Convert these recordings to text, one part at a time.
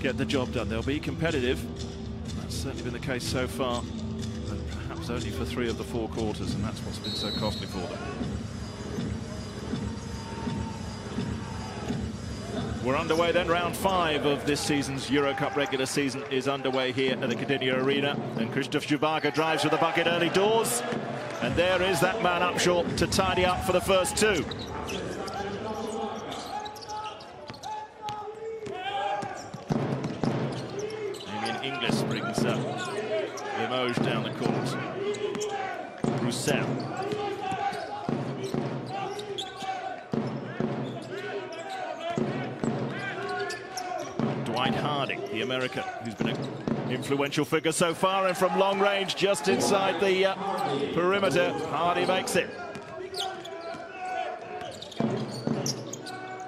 get the job done. They'll be competitive. That's certainly been the case so far, but perhaps only for 3 of the 4 quarters, and that's what's been so costly for them. We're underway then. Round 5 of this season's Euro Cup regular season is underway here at the Gdynia Arena, and Krzysztof Żubrka drives for the bucket early doors, and there is that man up short to tidy up for the first 2. Inglis brings Limoges down the court. Roussel. Dwight Harding, the American, who's been an influential figure so far, and from long range, just inside the perimeter, Hardy makes it.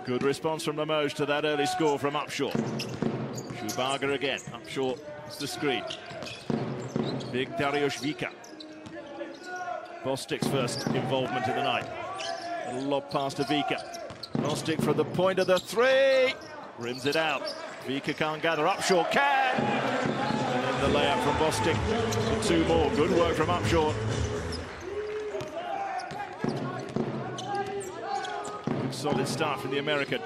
Good response from Limoges to that early score from Upshur. Żubrka again, Upshur is the screen. Big Dariusz Vika. Bostic's first involvement in the night. A lob pass to Vika. Bostic from the point of the 3. Rims it out. Vika can't gather, Upshur can! And then the layup from Bostic for 2 more. Good work from Upshur. Good solid start from the American.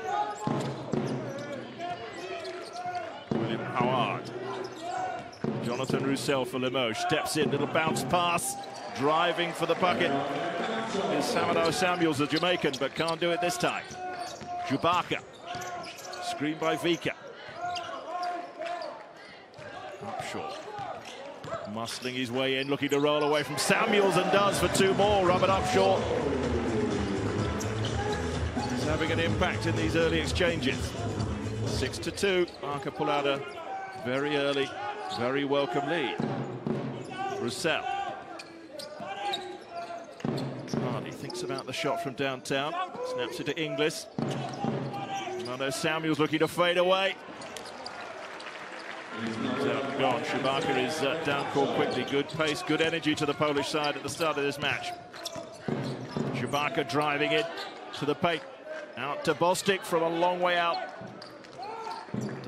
Howard. Jonathan Roussel for Limoges. Steps in, little bounce pass. Driving for the bucket is Samadou Samuels, the Jamaican, but can't do it this time. Żubrka. Screen by Vika. Upshur. Muscling his way in, looking to roll away from Samuels, and does for 2 more. Robert Upshur. He's having an impact in these early exchanges. 6-2. Arca pull out a very early, very welcome lead. Roussel. Hardy thinks about the shot from downtown. Snaps it to Inglis. Samadou Samuels looking to fade away. He's out and gone. Żubrka is down court quickly. Good pace, good energy to the Polish side at the start of this match. Żubrka driving it to the paint. Out to Bostic from a long way out.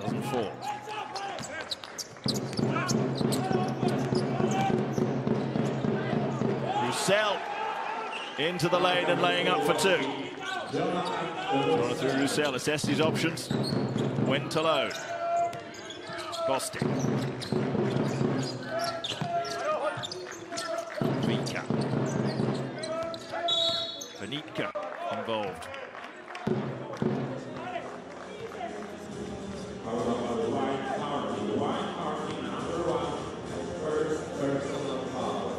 Doesn't fall. Roussel into the lane and laying up for 2. Jonathan Roussel assessed his options. Went alone. Bostic. Vika. Benitka involved.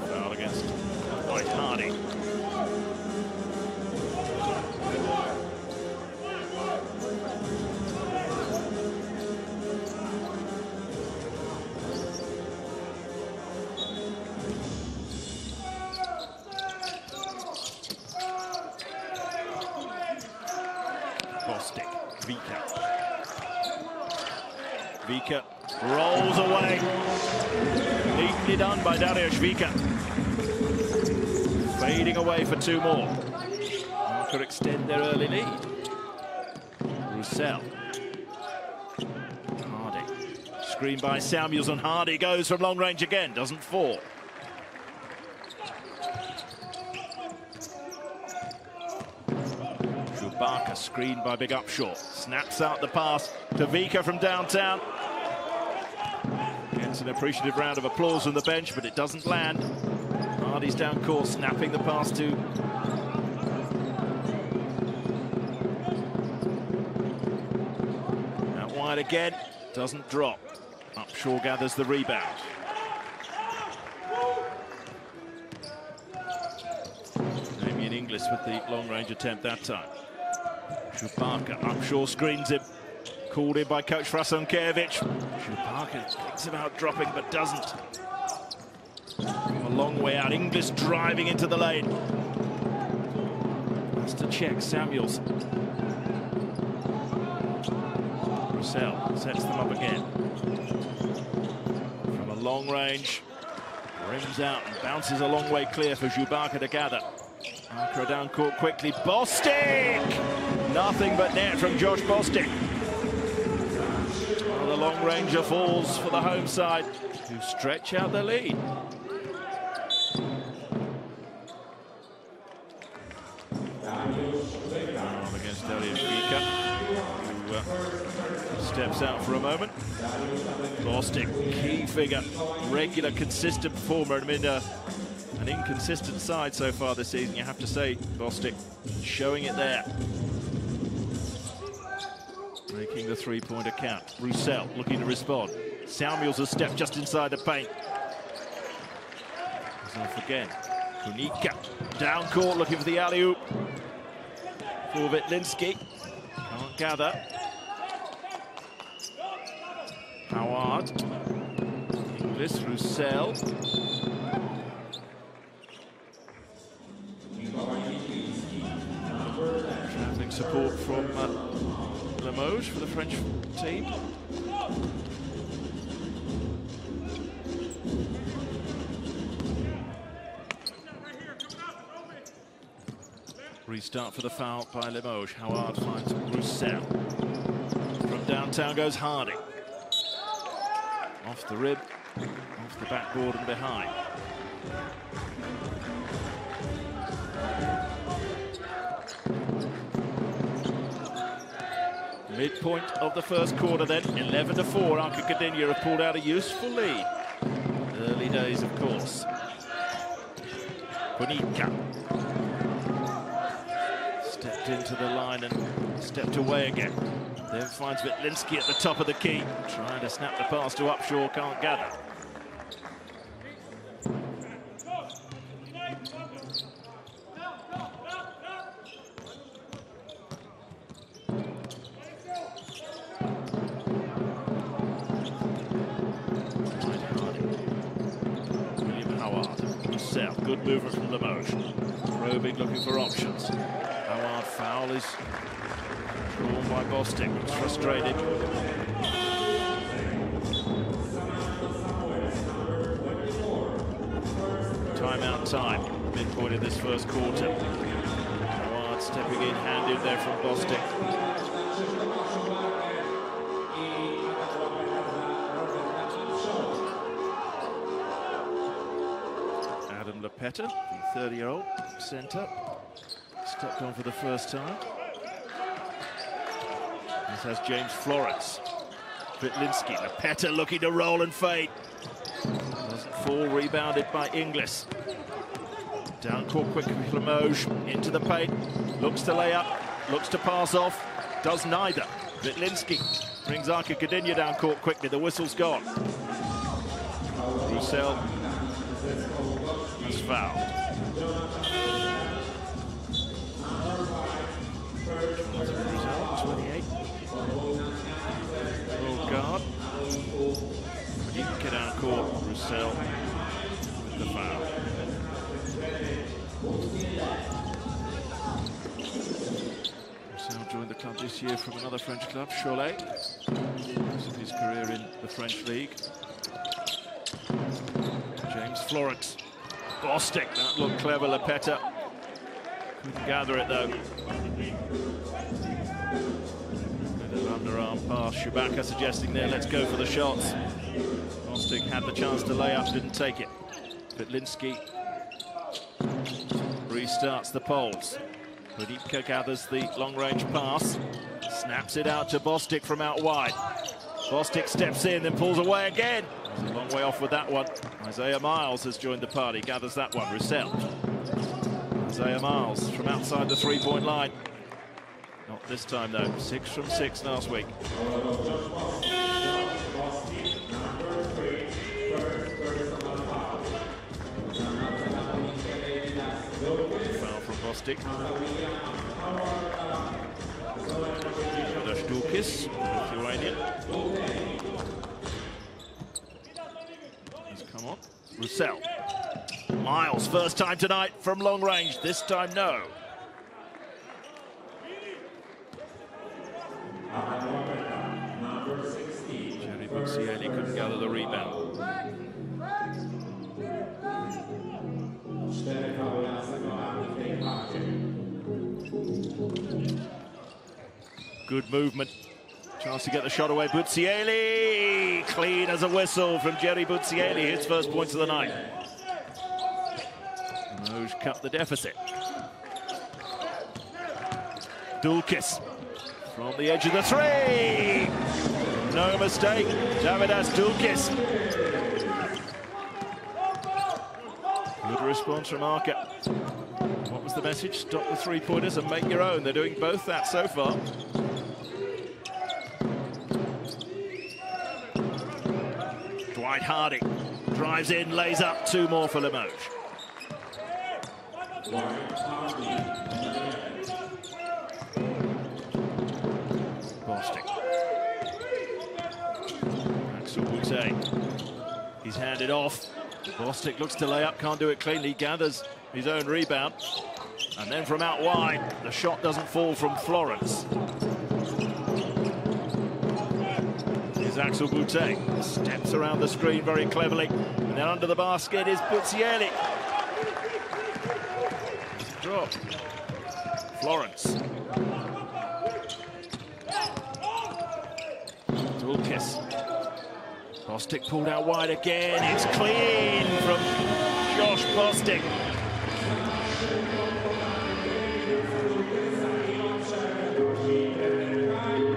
Foul against Dwight Harding. Bostic, Vika. Vika rolls away. Neatly done by Dariusz Vika. Fading away for 2 more. Arca extend their early lead. Roussel. Hardy. Screen by Samuels, and Hardy goes from long range again. Doesn't fall. Żubrka screened by Big Upshur. Snaps out the pass to Vika from downtown. Gets an appreciative round of applause from the bench, but it doesn't land. Hardy's down court, snapping the pass to out wide again. Doesn't drop. Upshur gathers the rebound. Damien Inglis with the long-range attempt that time. Żubrka, Upshur screens him. Called in by coach Frasunkiewicz. Żubrka thinks about dropping, but doesn't. From a long way out, Inglis driving into the lane. Has to check Samuels. Roussel sets them up again. From a long range, rims out and bounces a long way clear for Żubrka to gather. Arca down court quickly. Bostic! Nothing but net from Josh Bostic. Well, the long ranger falls for the home side, who stretch out their lead. Against Dario Fika, who steps out for a moment. Bostic, key figure, regular, consistent performer amid an inconsistent side so far this season, you have to say. Bostic showing it there. Making the three-pointer count. Roussel looking to respond. Samuels has stepped just inside the paint. He's off again. Kunika down court looking for the alley-oop. For Vitlinski. Can't gather. Howard. Inglis, Roussel. Travelling support from Limoges for the French team. Restart for the foul by Limoges. Howard finds Roussel. From downtown goes Harding. Off the rib, off the backboard and behind. Midpoint of the first quarter then, 11-4. Arca Gdynia have pulled out a useful lead. Early days, of course. Kunika. Stepped into the line and stepped away again. Then finds Vitlinski at the top of the key. Trying to snap the pass to Upshaw, can't gather. Good movement from Limoges. Probing, looking for options. Howard foul is drawn by Bostic. Looks frustrated. Timeout time. Midpoint of this first quarter. Howard stepping in, handed there from Bostic. Lepeta, the 30-year-old centre, stepped on for the first time. This has James Florence. Vitlinski, Lepeta looking to roll and fade. Doesn't fall, rebounded by Inglis. Down court quickly, Limoges into the paint. Looks to lay up, looks to pass off, does neither. Vitlinski brings Arca Gdynia down court quickly, the whistle's gone. Roussel has fouled. Roussel, 28. Full guard. You can get down court, Roussel with the foul. Roussel joined the club this year from another French club, Cholet. Most of his career in the French league. James Florence. Bostic, that looked clever, Lepeta. Couldn't gather it though. Bit of underarm pass, Shubaka suggesting there, let's go for the shots. Bostic had the chance to lay up, didn't take it. Vitlinski restarts the poles. Budipka gathers the long-range pass, snaps it out to Bostic from out wide. Bostic steps in, then pulls away again. He's a long way off with that one. Isaiah Miles has joined the party, gathers that one. Roussel. Isaiah Miles from outside the three-point line. Not this time though. 6 from 6 last week. Foul from Bostic. Dukis, Lithuanian. He's come on. Roussel. Miles, first time tonight from long range. This time, no. Jerry Buxieli couldn't gather the rebound. Good movement. Chance to get the shot away. Buzzielli, clean as a whistle from Jerry Buzzielli. His first points of the night. Limoges cut the deficit. Dulkis from the edge of the three. No mistake, Davidas Dulkis. Good response from Arca. What was the message? Stop the three-pointers and make your own. They're doing both that so far. Dwight Hardy drives in, lays up, two more for Limoges. Bostic. Axel Boutte. He's handed off. Bostic looks to lay up, can't do it cleanly, gathers his own rebound. And then from out wide, the shot doesn't fall from Florence. Here's Axel Boutte. Steps around the screen very cleverly. And then under the basket is Buzzielli. Drop. Florence. Dulkis. Bostic pulled out wide again. It's clean from Josh Bostic.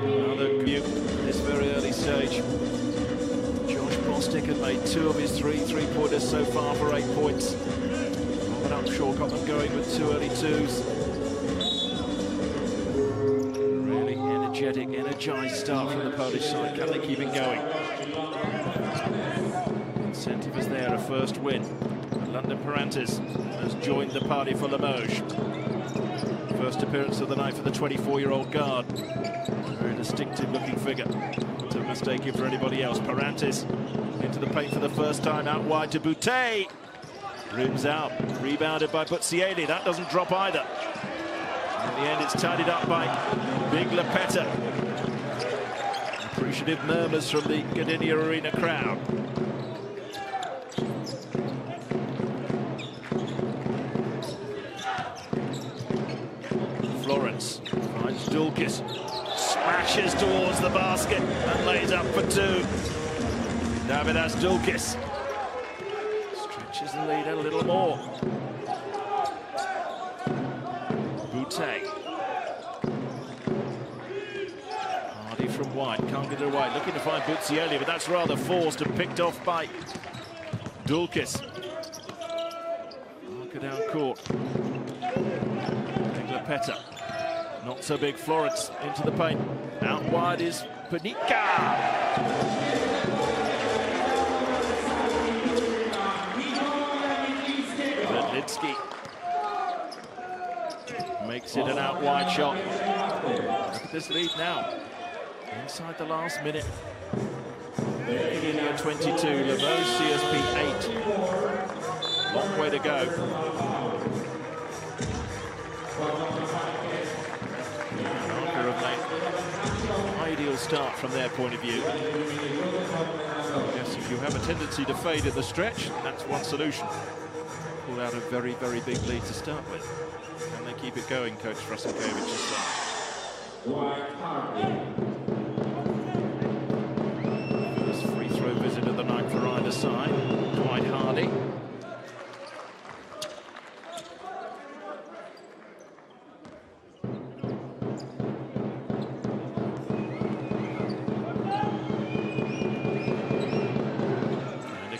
Another view this very early stage. Josh Bostic had made two of his three-pointers so far for 8 points. But Upshaw got them going with two early twos. Really energetic, energized start from the Polish side. Can they keep it going? Incentive is there, a first win. And London Parantis has joined the party for Limoges. First appearance of the night for the 24-year-old guard. Very distinctive looking figure. Not a mistake here for anybody else. Parantis into the paint for the first time, out wide to Boutte. Rims out, rebounded by Buzzielli. That doesn't drop either. In the end, it's tidied up by Big Lepeta. Appreciative murmurs from the Gdynia Arena crowd. Florence finds Dulkis, smashes towards the basket and lays up for two. Davidas Dulkis stretches the lead a little more. Boutte. Hardy from wide, can't get it away. Looking to find Buzzielli, but that's rather forced and picked off by Dulkis. Marker down court. Lepeta. Not so big. Florence into the paint. Out wide is Panika. Vedlinski makes it an out wide shot. Look at this lead now. Inside the last minute. Gdynia 22, Limoges CSP 8. Long way to go. Ideal start from their point of view. Yes, if you have a tendency to fade at the stretch, that's one solution. Pull out a very, very big lead to start with. Can they keep it going, Coach Frasenkiewicz has said. First free throw visit of the night for either side. Dwight Hardy.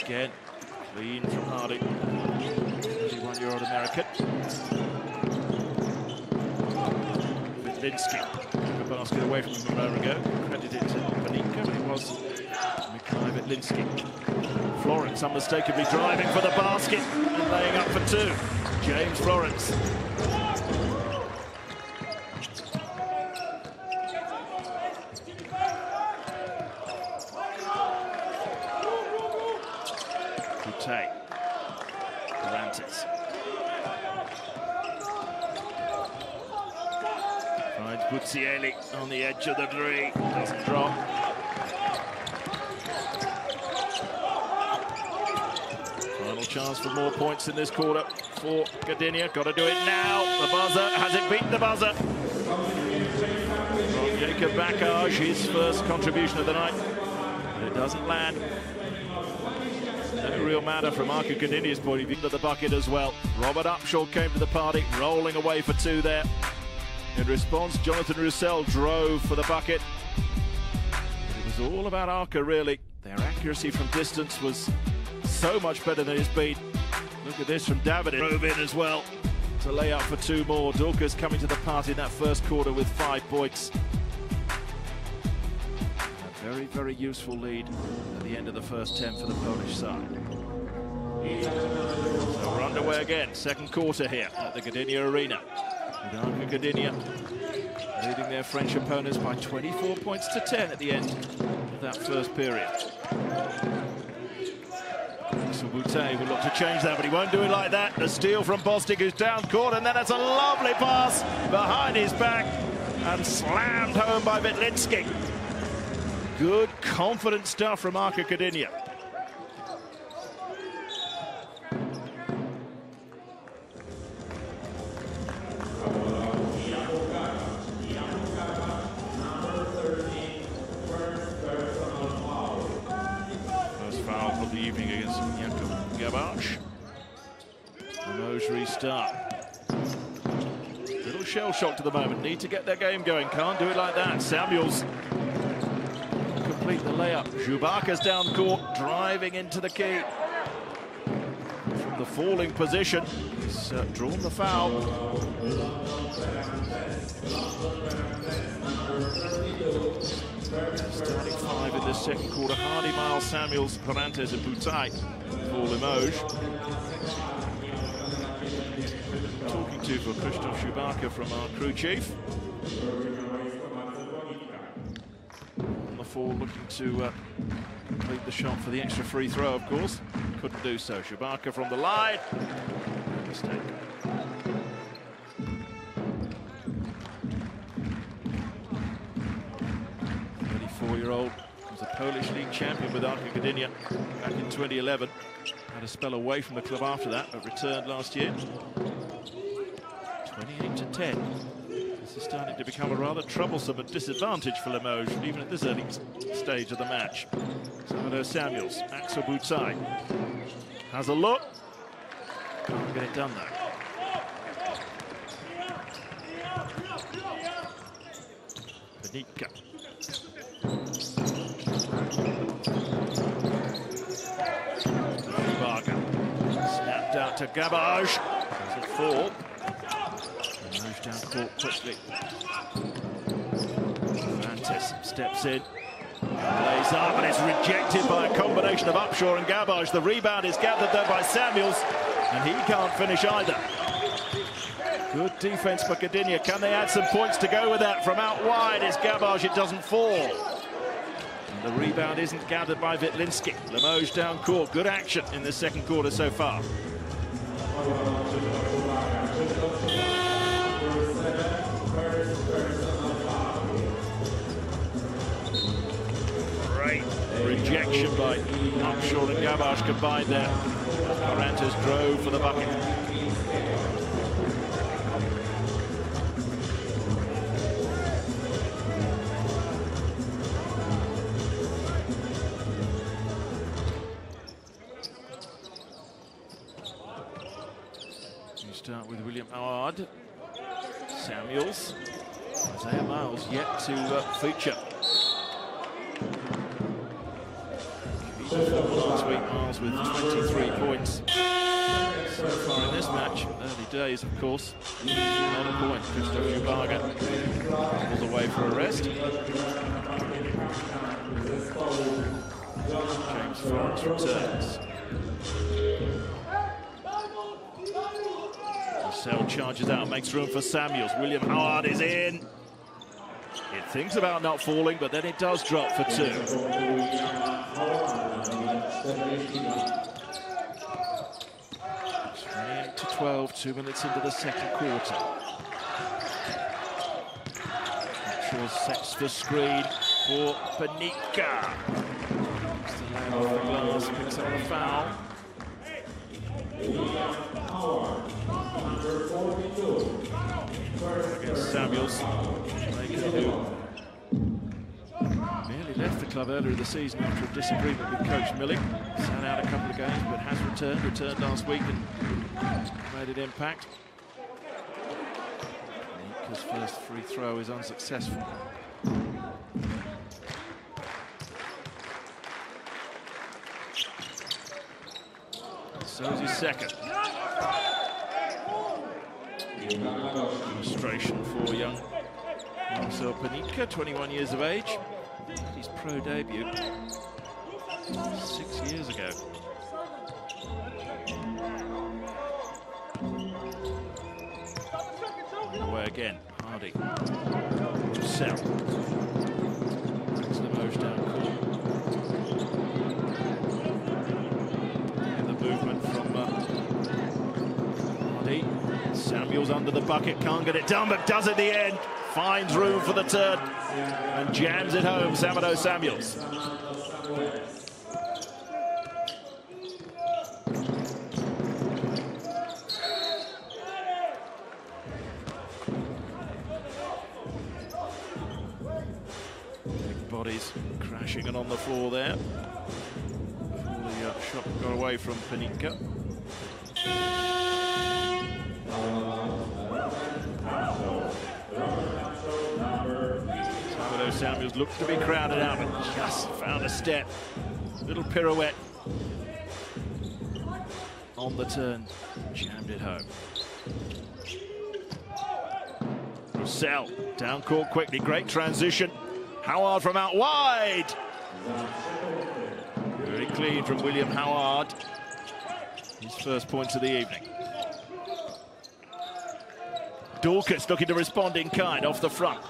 Again, clean from Hardy. 31-year-old American. Vedlinski took a basket away from him a moment ago. Credited to Panika, but it was Mikhail Vedlinski. Florence unmistakably driving for the basket and laying up for two. James Florence. Boutte. Parantis. Finds Buzzielli on the edge of the three. Doesn't drop. Final chance for more points in this quarter for Gdynia. Got to do it now. The buzzer. Has it beat the buzzer? Mika Bakaj, his first contribution of the night, but it doesn't land. No real matter from Arca Gardinia's point of view to the bucket as well. Robert Upshaw came to the party, rolling away for two there. In response, Jonathan Roussel drove for the bucket. It was all about Arca, really. Their accuracy from distance was so much better than it's been. Look at this from David. It drove in as well to lay up for two more. Dorcas coming to the party in that first quarter with 5 points. A very, very useful lead at the end of the first 10 for the Polish side. So we're underway again. Second quarter here at the Gdynia Arena. With Arca Gdynia leading their French opponents by 24 points to 10 at the end of that first period. So Boutte will look to change that, but he won't do it like that. A steal from Bostic, who's down court, and then that's a lovely pass behind his back and slammed home by Vitlinski. Good, confident stuff from Arca Gdynia. The evening against Jakub Gabash. Limoges restart. Little shell shocked at the moment. Need to get their game going. Can't do it like that. Samuels complete the layup. Żubakas down court, driving into the key. From the falling position, he's drawn the foul. Starting 5 in this second quarter. Hardy, Miles, Samuels, Parantes and Boutte for Limoges. Talking to for Krzysztof Żubaka from our crew chief. On the fall, looking to complete the shot for the extra free throw, of course. Couldn't do so. Żubaka from the line. Mistake. 34-year-old was a Polish league champion with Arca Gdynia back in 2011. Had a spell away from the club after that, but returned last year. 28 to 10. This is starting to become a rather troublesome and disadvantage for Limoges, even at this early stage of the match. Salvador Samuels, Axel Boutte has a look. Can't get it done though. Panika. Snapped out to Gabash. Does it fall? And moves down court quickly. Mantis steps in. Lays up, and it's rejected by a combination of Upshaw and Gabash. The rebound is gathered there by Samuels, and he can't finish either. Good defense by Gdynia. Can they add some points to go with that? From out wide is Gabash. It doesn't fall. And the rebound isn't gathered by Vitlinski. Limoges down court. Good action in the second quarter so far. Great rejection by Upshaw and Gabash combined there. Parantes drove for the bucket. Start with William Howard, Samuels, Isaiah Miles yet to feature. Last week, Miles with 23 points so far in this match. Early days, of course. Not a point. Krzysztof Żubaka pulls away for a rest. James Florence returns. Cell charges out, makes room for Samuels. William Howard is in. It thinks about not falling, but then it does drop for two. 28 to 12, 2 minutes into the second quarter. Upshaw's sets the screen for Panika. Glass picks up the foul. Against Samuels, they can do club earlier in the season after a disagreement with Coach Milling. Sat out a couple of games, but has returned last week and made an impact. His first free throw is unsuccessful. So is his second. Frustration for young Marcel Panica, 21 years of age. His pro debut 6 years ago. Away again, Hardy. Roussel. Brings Limoges down court. And the movement from Hardy. Samuels under the bucket, can't get it done, but does at the end. Finds room for the turn and jams it home, Samadou Samuels. Big bodies crashing and on the floor there. Before the shot got away from Panica. Samuels looked to be crowded out, but just found a step. Little pirouette on the turn, jammed it home. Roussel down court quickly, great transition. Howard from out wide. Very clean from William Howard. His first points of the evening. Dorcas looking to respond in kind off the front.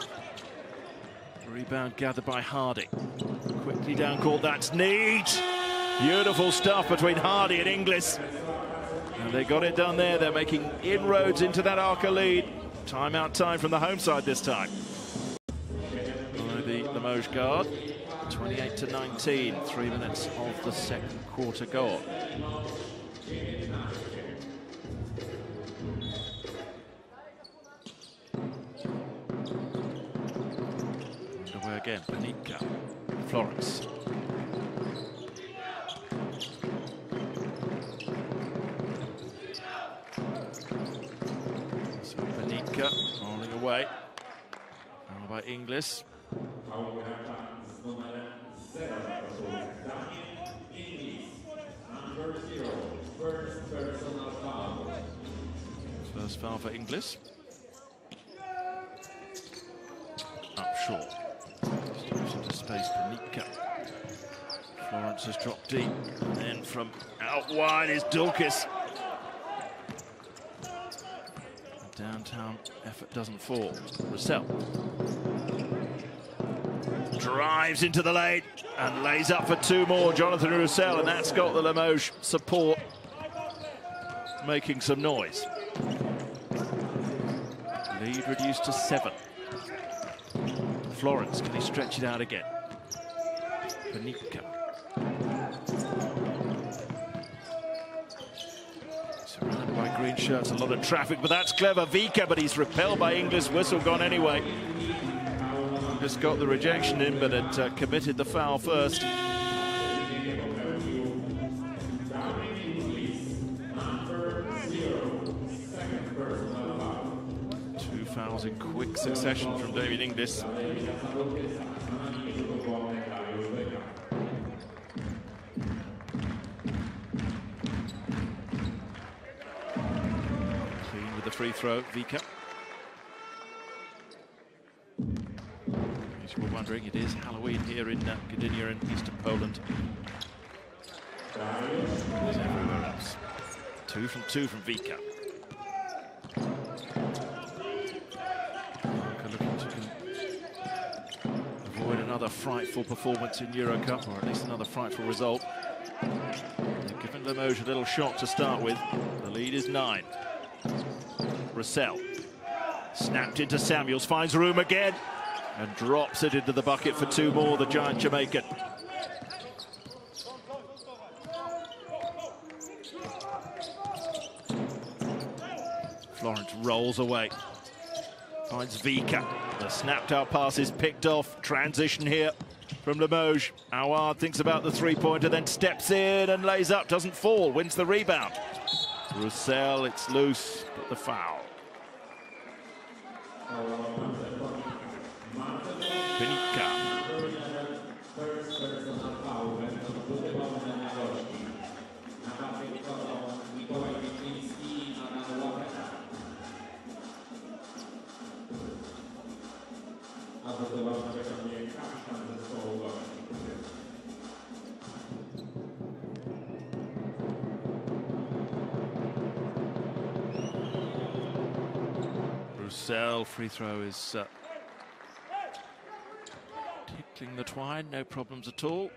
Rebound gathered by Hardy. Quickly down court, that's neat. Beautiful stuff between Hardy and Inglis. And they got it done there. They're making inroads into that Arca lead. Timeout time from the home side this time. By the Limoges guard. 28-19, 3 minutes of the second quarter gone. Again, Panica, Florence. So Panica rolling away. Now by Inglis. First foul for Inglis. Up short. Into space, Panica. Florence has dropped deep, and then from out wide is Dorcas. The downtown effort doesn't fall. Roussel drives into the lane and lays up for two more. Jonathan Roussel, and that's got the Limoges support making some noise. Lead reduced to 7. Florence, can he stretch it out again? Panica. Surrounded by green shirts, a lot of traffic, but that's clever. Vika, but he's repelled by Inglis. Whistle gone anyway. Just got the rejection in, but had committed the foul first. Fouls in quick succession from David Inglis. Clean with the free throw, Vika. As you were wondering, it is Halloween here in Gdynia in eastern Poland. As everywhere else. 2 from 2 from Vika. Another frightful performance in Euro Cup, or at least another frightful result. They've given Limoges a little shock to start with. The lead is 9. Roussel snapped into Samuels, finds room again, and drops it into the bucket for 2 more, the giant Jamaican. Florence rolls away. Finds Vika. The snapped out pass is picked off. Transition here. from Limoges. Awad thinks about the three-pointer, then steps in and lays up, doesn't fall, wins the rebound. Roussel, it's loose, but the foul. Benica. Roussel, free throw is tickling the twine, no problems at all.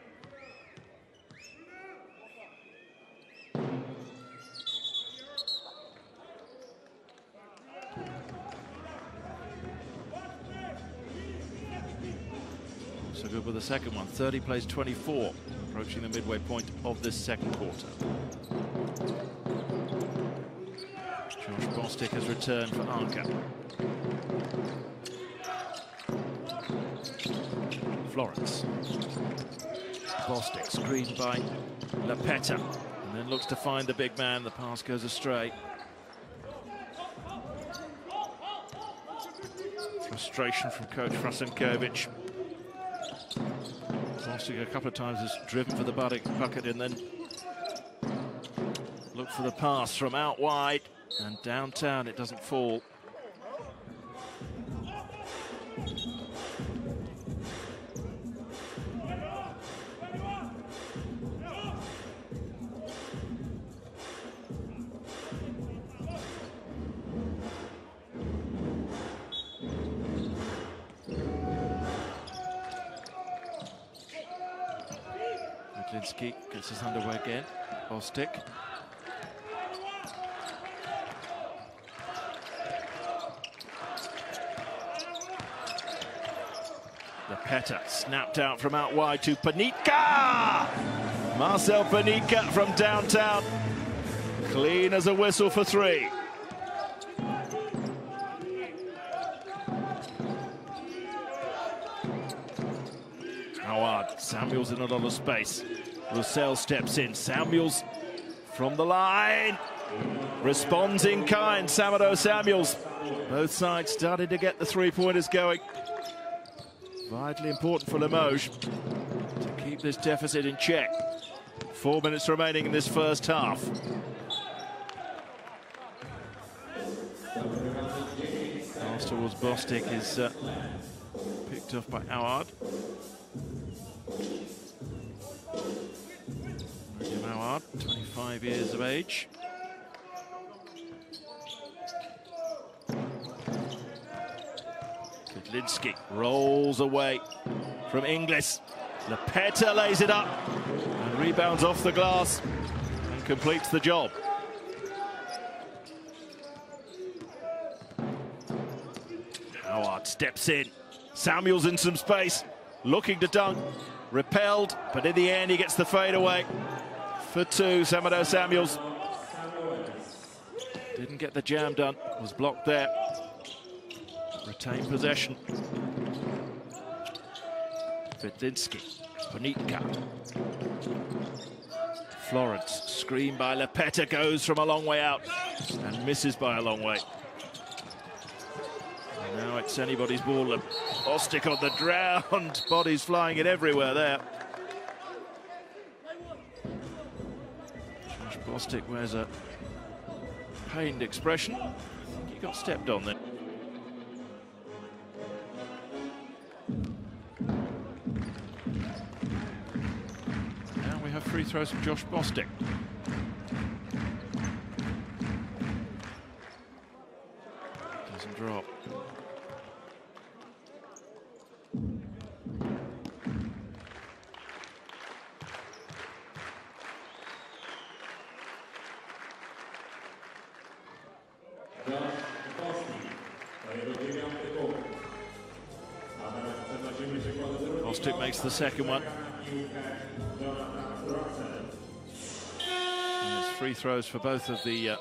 So good with the second one. 30 plays 24, approaching the midway point of this second quarter. Josh Bostic has returned for Arca. Florence. Bostic screened by Lepeta, and then looks to find the big man. The pass goes astray. Frustration from coach Frasenkovic. Bostic a couple of times has driven for the bucket and then looked for the pass from out wide, and downtown it doesn't fall. Linsky gets his underway again. Bostic. Lepeta snapped out from out wide to Panica! Marcel Panica from downtown. Clean as a whistle for three. Howard, Samuels in a lot of space. Roussel steps in. Samuels from the line. Responds in kind, Samado Samuels. Both sides started to get the three-pointers going. Vitally important for Limoges to keep this deficit in check. 4 minutes remaining in this first half. Pass towards Bostic is picked off by Howard. Howard, 25 years of age. Kudlinski rolls away from Inglis. Lepeta lays it up and rebounds off the glass and completes the job. Howard steps in. Samuels in some space, looking to dunk. Repelled, but in the end he gets the fadeaway for two. Samado Samuels didn't get the jam done, was blocked there. Retained possession. Kudlinski, Panica. Florence, screen by Lepeta, goes from a long way out and misses by a long way. And now it's anybody's ball. Bostic on the ground, bodies flying it everywhere there. Josh Bostic wears a pained expression. I think he got stepped on there. Now we have free throws from Josh Bostic. Doesn't drop. Bostic makes the second one. And there's free throws for both of the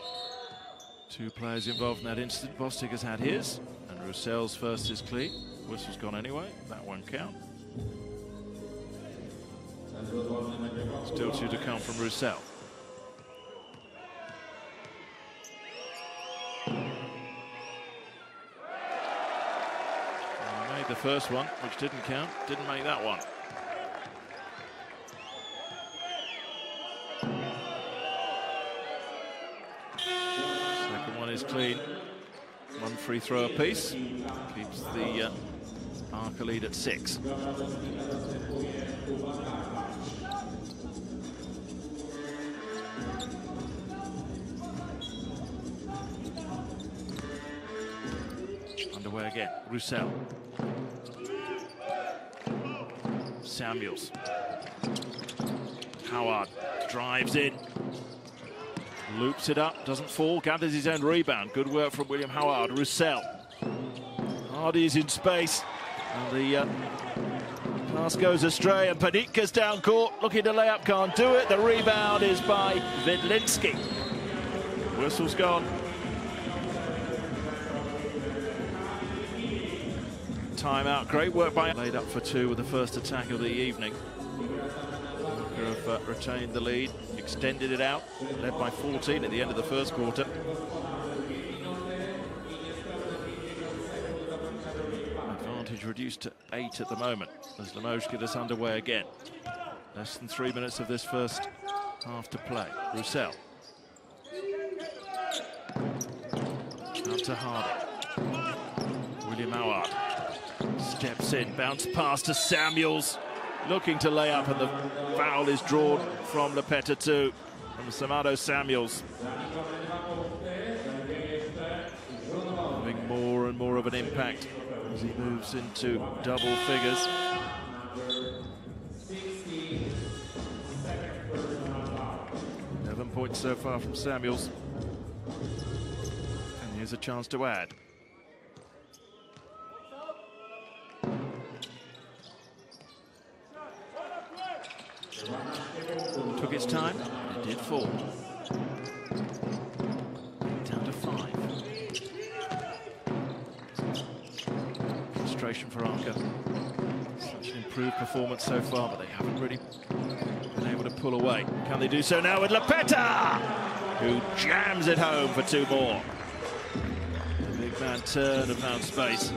two players involved in that incident. Bostic has had his, and Roussel's first is clean. Whistle's gone anyway. That won't count. Still two to come from Roussel. Made the first one, which didn't count. Didn't make that one. Second one is clean. One free throw apiece. Keeps the Arca lead at 6. Underway again. Roussel. Samuels. Howard drives in. Loops it up, doesn't fall, gathers his own rebound. Good work from William Howard. Roussel. Hardy's in space. And the pass goes astray, and Panitka's down court, looking to lay up, can't do it. The rebound is by Vidlinski. Whistle's gone. Timeout, great work by... Laid up for 2 with the first attack of the evening. Have retained the lead, extended it out, led by 14 at the end of the first quarter. Advantage reduced to 8 at the moment as Limoges get us underway again. Less than 3 minutes of this first half to play. Roussel. Out to Hardy. William Howard steps in, bounce pass to Samuels. Looking to lay up, and the foul is drawn from Lepeta too, from Samado Samuels. Having more and more of an impact as he moves into double figures. Points so far from Samuels. And here's a chance to add. Took its time, but it did fall. Down to 5. Frustration for Arca. Such an improved performance so far, but they haven't really been able to pull away. Can they do so now with Lepeta, who jams it home for 2 more? The big man turned and found space.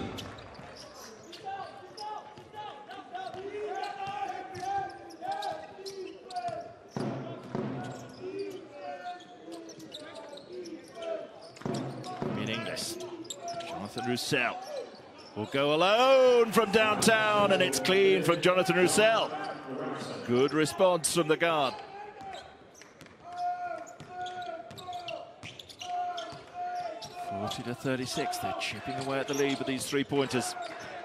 In English, Jonathan Roussel will go alone from downtown, and it's clean from Jonathan Roussel. Good response from the guard. (40-36). They're chipping away at the lead with these 3-pointers.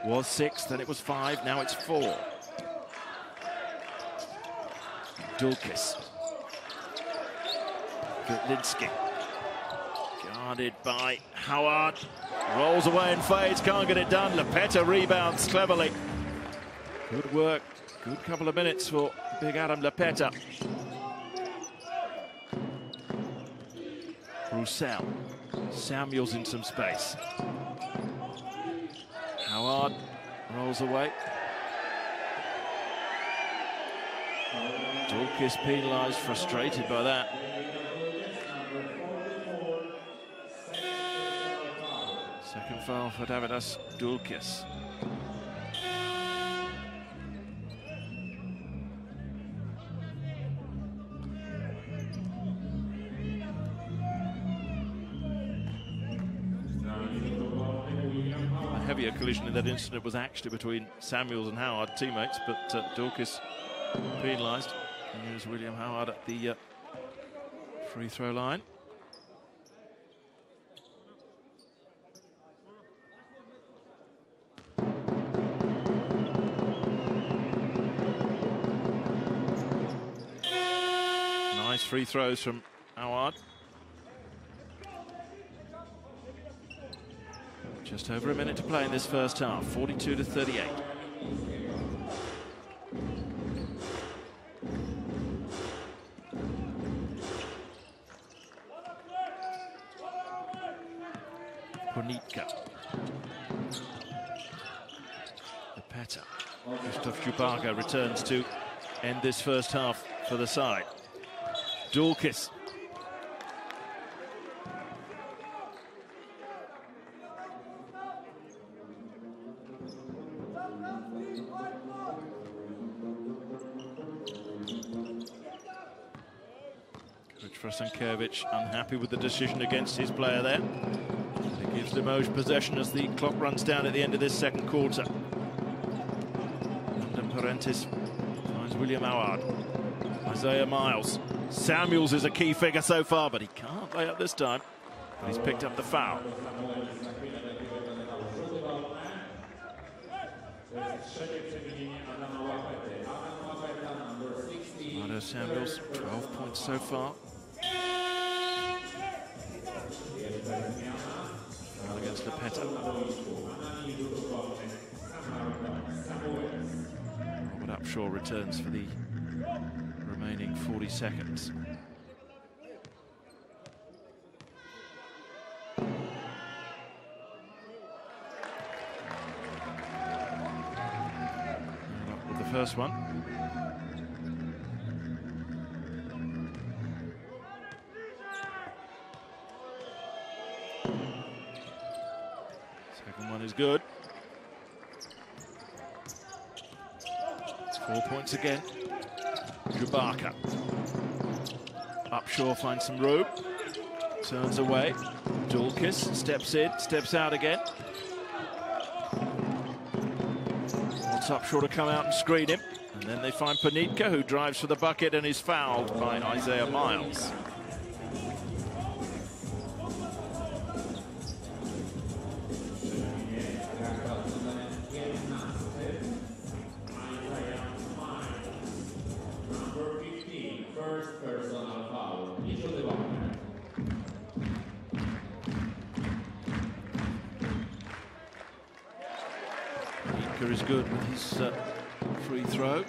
Was 6, then it was 5, now it's 4. Dulkis. Vitlinski. Guarded by Howard. Rolls away and fades, can't get it done. Lepeta rebounds cleverly. Good work. Good couple of minutes for big Adam Lepeta. Roussel. Samuels in some space. Howard rolls away. Dulkis penalised, frustrated by that. Second foul for Davidas Dulkis. A heavier collision in that incident was actually between Samuels and Howard, teammates, but Dulkis penalised. And here's William Howard at the free throw line. Nice free throws from Howard. Just over a minute to play in this first half, 42-38. Ponitka. Lepeta. Gustav Shubaga returns to end this first half for the side. Dulkis. Frasankiewicz unhappy with the decision against his player there. It gives Limoges possession as the clock runs down at the end of this second quarter. And Parentis finds William Howard. Isaiah Miles. Samuels is a key figure so far, but he can't lay up this time. But he's picked up the foul. Samuels, 12 points so far. Foul against Lepeta. Robert Upshaw returns for the remaining 40 seconds. Up with the first one. Is good. It's 4 points again. Jubaka. Upshaw finds some room. Turns away. Dulkis steps in, steps out again. Wants Upshaw to come out and screen him. And then they find Panitka, who drives for the bucket and is fouled by Isaiah Miles. Is good with his free throw.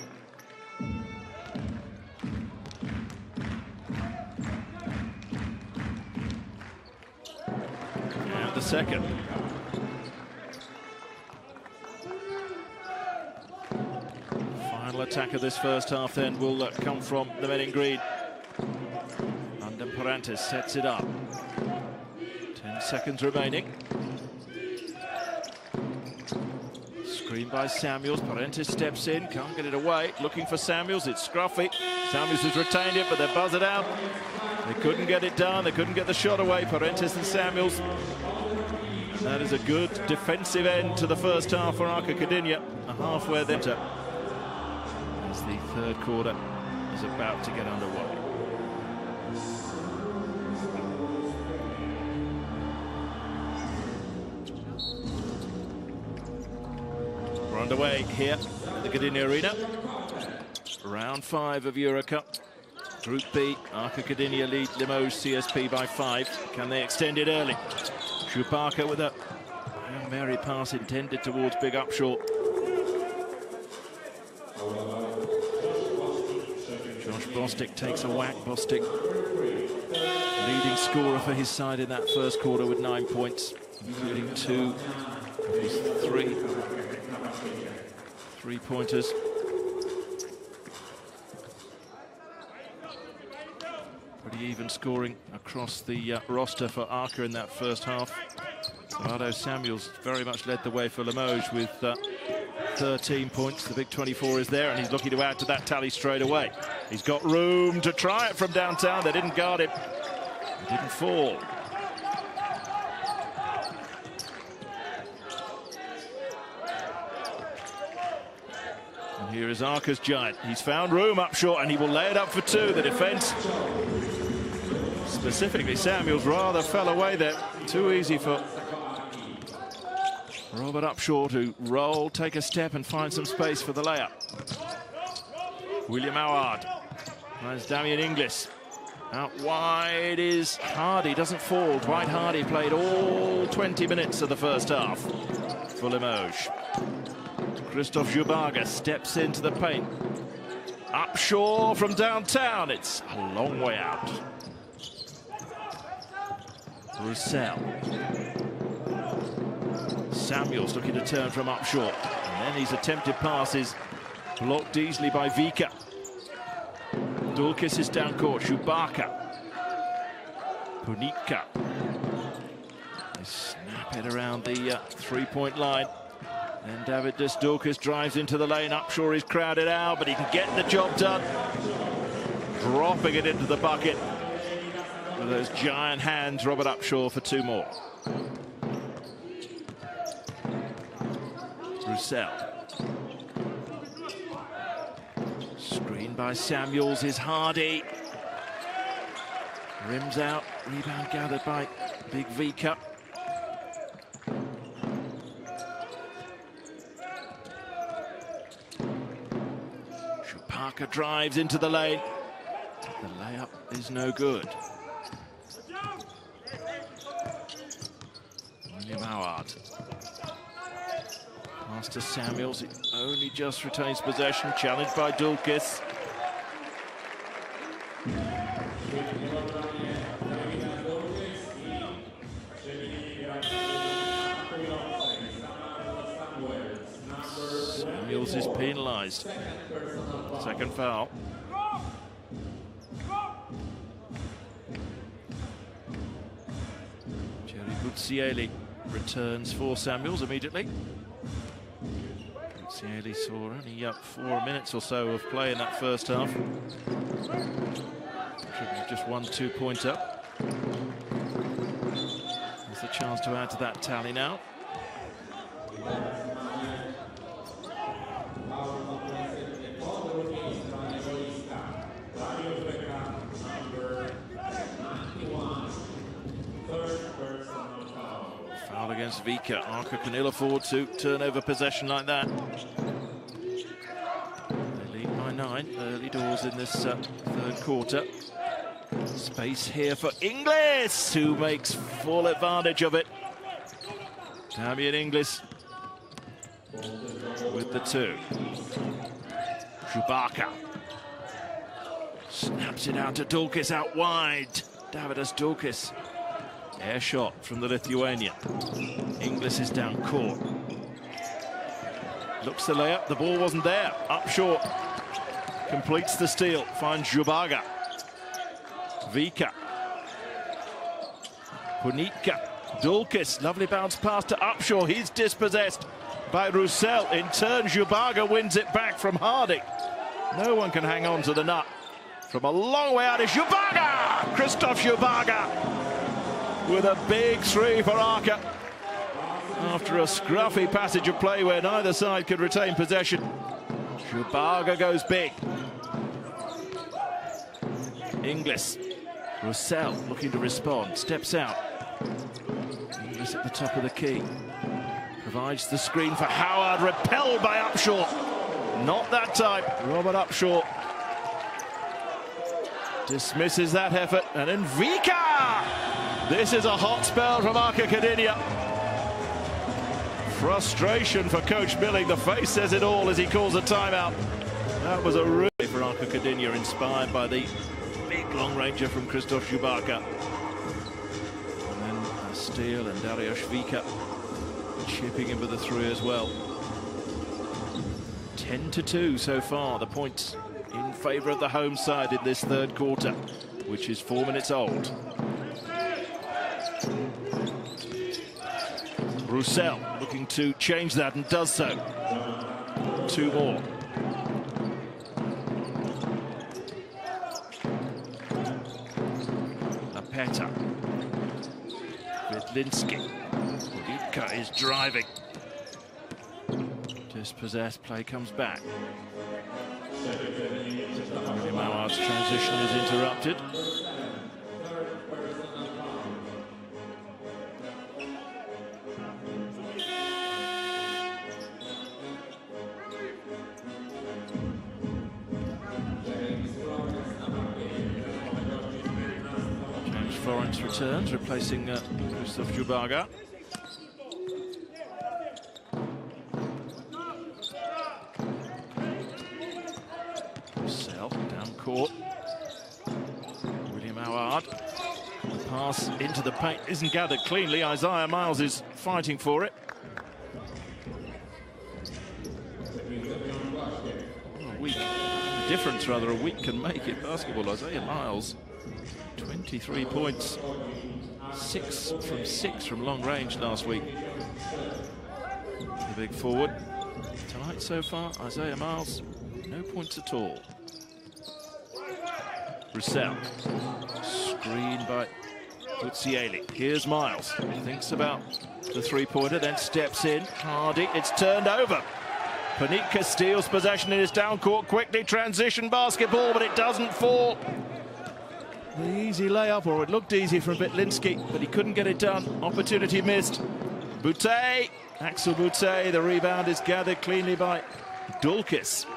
And the second. Final attack of this first half then will come from the men in green. London Parantis sets it up. 10 seconds remaining. Screen by Samuels. Parentis steps in, can't get it away. Looking for Samuels, it's scruffy. Samuels has retained it, but they buzz it out. They couldn't get it done, they couldn't get the shot away. Parentis and Samuels. That is a good defensive end to the first half for Arca Gdynia. A halfway there as the third quarter is about to get underway. We're underway here at the Gdynia Arena. Round 5 of Eurocup. Group B, Arca Gdynia lead Limoges CSP by 5. Can they extend it early? Jubaka with a Hail Mary pass intended towards Big Upshaw. Josh Bostic takes a whack. Bostic, leading scorer for his side in that first quarter with 9 points, including 2 of his three-pointers. Pretty even scoring across the roster for Arca in that first half. Eduardo Samuels very much led the way for Limoges with 13 points. The big 24 is there, and he's looking to add to that tally straight away. He's got room to try it from downtown. They didn't guard him. He didn't fall. And here is Arca's giant. He's found room up short, and he will lay it up for 2. The defense, specifically Samuels, rather fell away there. Too easy for Robert Upshaw to roll, take a step and find some space for the layup. William Howard finds Damien Inglis. Out wide is Hardy, doesn't fall. Dwight Hardy played all 20 minutes of the first half for Limoges. Christophe Jubaga steps into the paint. Upshaw from downtown, it's a long way out. Roussel. Samuels looking to turn from Upshaw. And then his attempted pass is blocked easily by Vika. Dulkis is down court. Chewbacca. Punitka. They snap it around the three-point line. And Davidas Dulkis drives into the lane. Upshaw is crowded out, but he can get the job done. Dropping it into the bucket. With those giant hands, Robert Upshaw for two more. Roussel. Screen by Samuels is Hardy. Rims out. Rebound gathered by Big Vika. Parker drives into the lane. The layup is no good. William Howard. Pass to Samuels. He only just retains possession. Challenged by Dulkis. Samuels is penalised. Second foul. Jerry Buzieli returns for Samuels immediately. Buzieli saw only 4 minutes or so of play in that first half. Just 1 2-pointer. There's a chance to add to that tally now. Foul against Vika. Arca can ill afford to turn over possession like that. They lead by 9 early doors in this third quarter. Space here for Inglis, who makes full advantage of it. Damien Inglis with the 2. Chewbacca snaps it out to Dulkis out wide. Davidas Dulkis. Air shot from the Lithuanian. Inglis is down court. Looks the layup. The ball wasn't there. Up short. Completes the steal. Finds Chewbacca. Vika. Punitka. Dulkis. Lovely bounce pass to Upshaw. He's dispossessed by Roussel. In turn, Chewbacca wins it back from Hardy. No one can hang on to the nut. From a long way out is Chewbacca! Christoph Chewbacca with a big 3 for Arca. After a scruffy passage of play where neither side could retain possession, Chewbacca goes big. Inglis. Roussel looking to respond. Steps out. Inglis at the top of the key. Provides the screen for Howard. Repelled by Upshaw. Not that time. Robert Upshaw dismisses that effort. And then Vika! This is a hot spell from Arca Gdynia. Frustration for Coach Billing. The face says it all as he calls a timeout. That was a really for Arca Gdynia, inspired by the big long ranger from Christoph Chewbacca. And then a steal and Dariusz Vika chipping in with the 3 as well. 10-2 so far. The points in favour of the home side in this third quarter, which is 4 minutes old. Roussel looking to change that and does so. 2 more. Lapeta. Vedlinski. Punitka is driving. Dispossessed, play comes back. William Howard's transition is interrupted. James Florence returns, replacing Christoph Chewbacca. Down court. William Howard. The pass into the paint isn't gathered cleanly. Isaiah Miles is fighting for it. Oh, weak difference rather a week can make in basketball. Isaiah Miles, 23 points, 6 from 6 from long range last week. The big forward. Tonight so far, Isaiah Miles, no points at all. Roussel, screen by Buzieli. Here's Miles, thinks about the three-pointer, then steps in. Hardy, it's turned over. Panitka steals possession in his down court, quickly transition basketball, but it doesn't fall. The easy layup, or it looked easy from Bitlinski, but he couldn't get it done. Opportunity missed. Boutte, Axel Boutte, the rebound is gathered cleanly by Dulkis.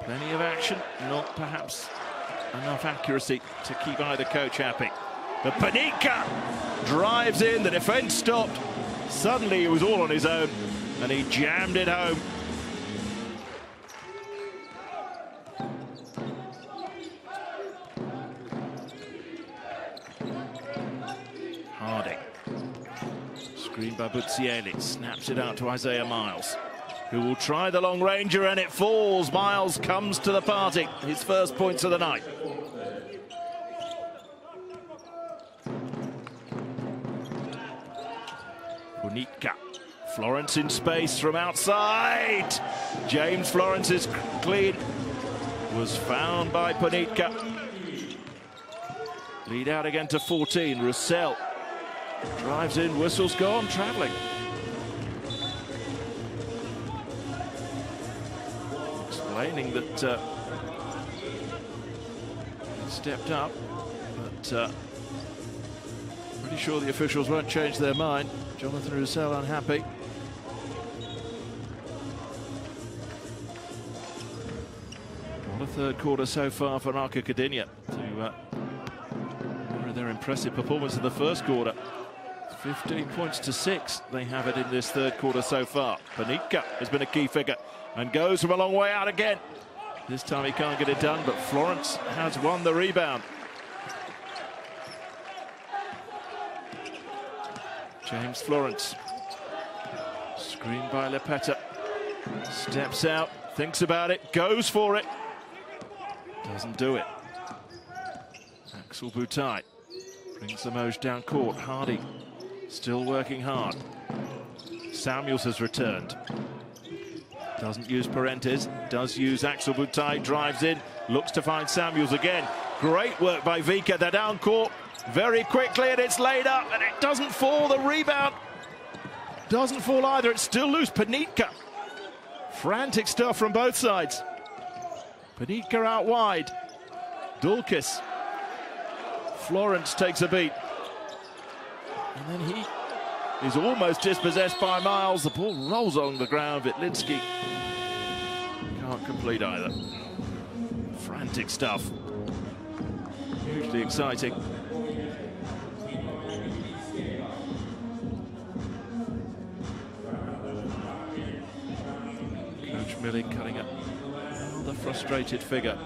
Plenty of action, not perhaps enough accuracy to keep either coach happy. But Panitka drives in, the defense stopped. Suddenly he was all on his own, and he jammed it home. Harding, screened by Buzieli, snaps it out to Isaiah Miles, who will try the long ranger, and it falls. Miles comes to the party, his first points of the night. Panitka, Florence in space from outside. James Florence is clean, was found by Panitka. Lead out again to 14. Roussel drives in, whistle's gone, travelling. Explaining that he stepped up, but pretty sure the officials won't change their mind. Jonathan Roussel unhappy. What a third quarter so far for Arca Cadinia to their impressive performance in the first quarter. 15 points to 6 they have it in this third quarter so far. Panitka has been a key figure and goes from a long way out again. This time he can't get it done, but Florence has won the rebound. James Florence, screened by Lepeta, steps out, thinks about it, goes for it, doesn't do it. Axel Boutte brings Limoges down court. Hardy still working hard. Samuels has returned. Doesn't use Parentes, does use Axel Boutte, drives in, looks to find Samuels again. Great work by Vika, they're down court very quickly, and it's laid up, and it doesn't fall. The rebound doesn't fall either, it's still loose. Panitka, frantic stuff from both sides. Panitka out wide. Dulkis, Florence takes a beat, and then he is almost dispossessed by Miles. The ball rolls on the ground. Vitlinski can't complete either. Frantic stuff, hugely exciting. Coach Milling cutting up the frustrated figure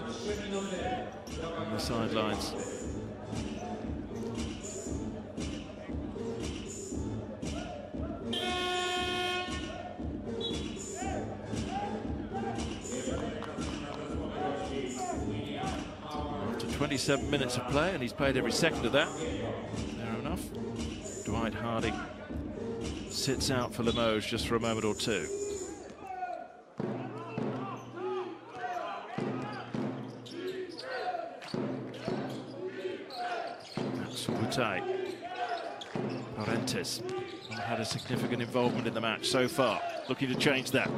on the sidelines. After 27 minutes of play, and he's played every second of that, fair enough. Dwight Harding sits out for Limoges just for a moment or two. Parentes had a significant involvement in the match so far, looking to change that.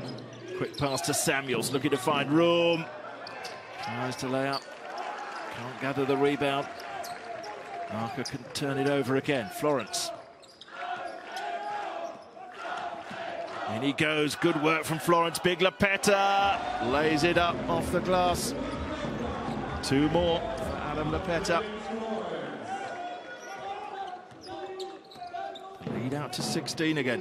Quick pass to Samuels, looking to find room. Tries to lay up, can't gather the rebound. Arca can turn it over again. Florence. In he goes, good work from Florence. Big Lepeta lays it up off the glass. Two more for Adam Lepeta. Lead out to 16 again.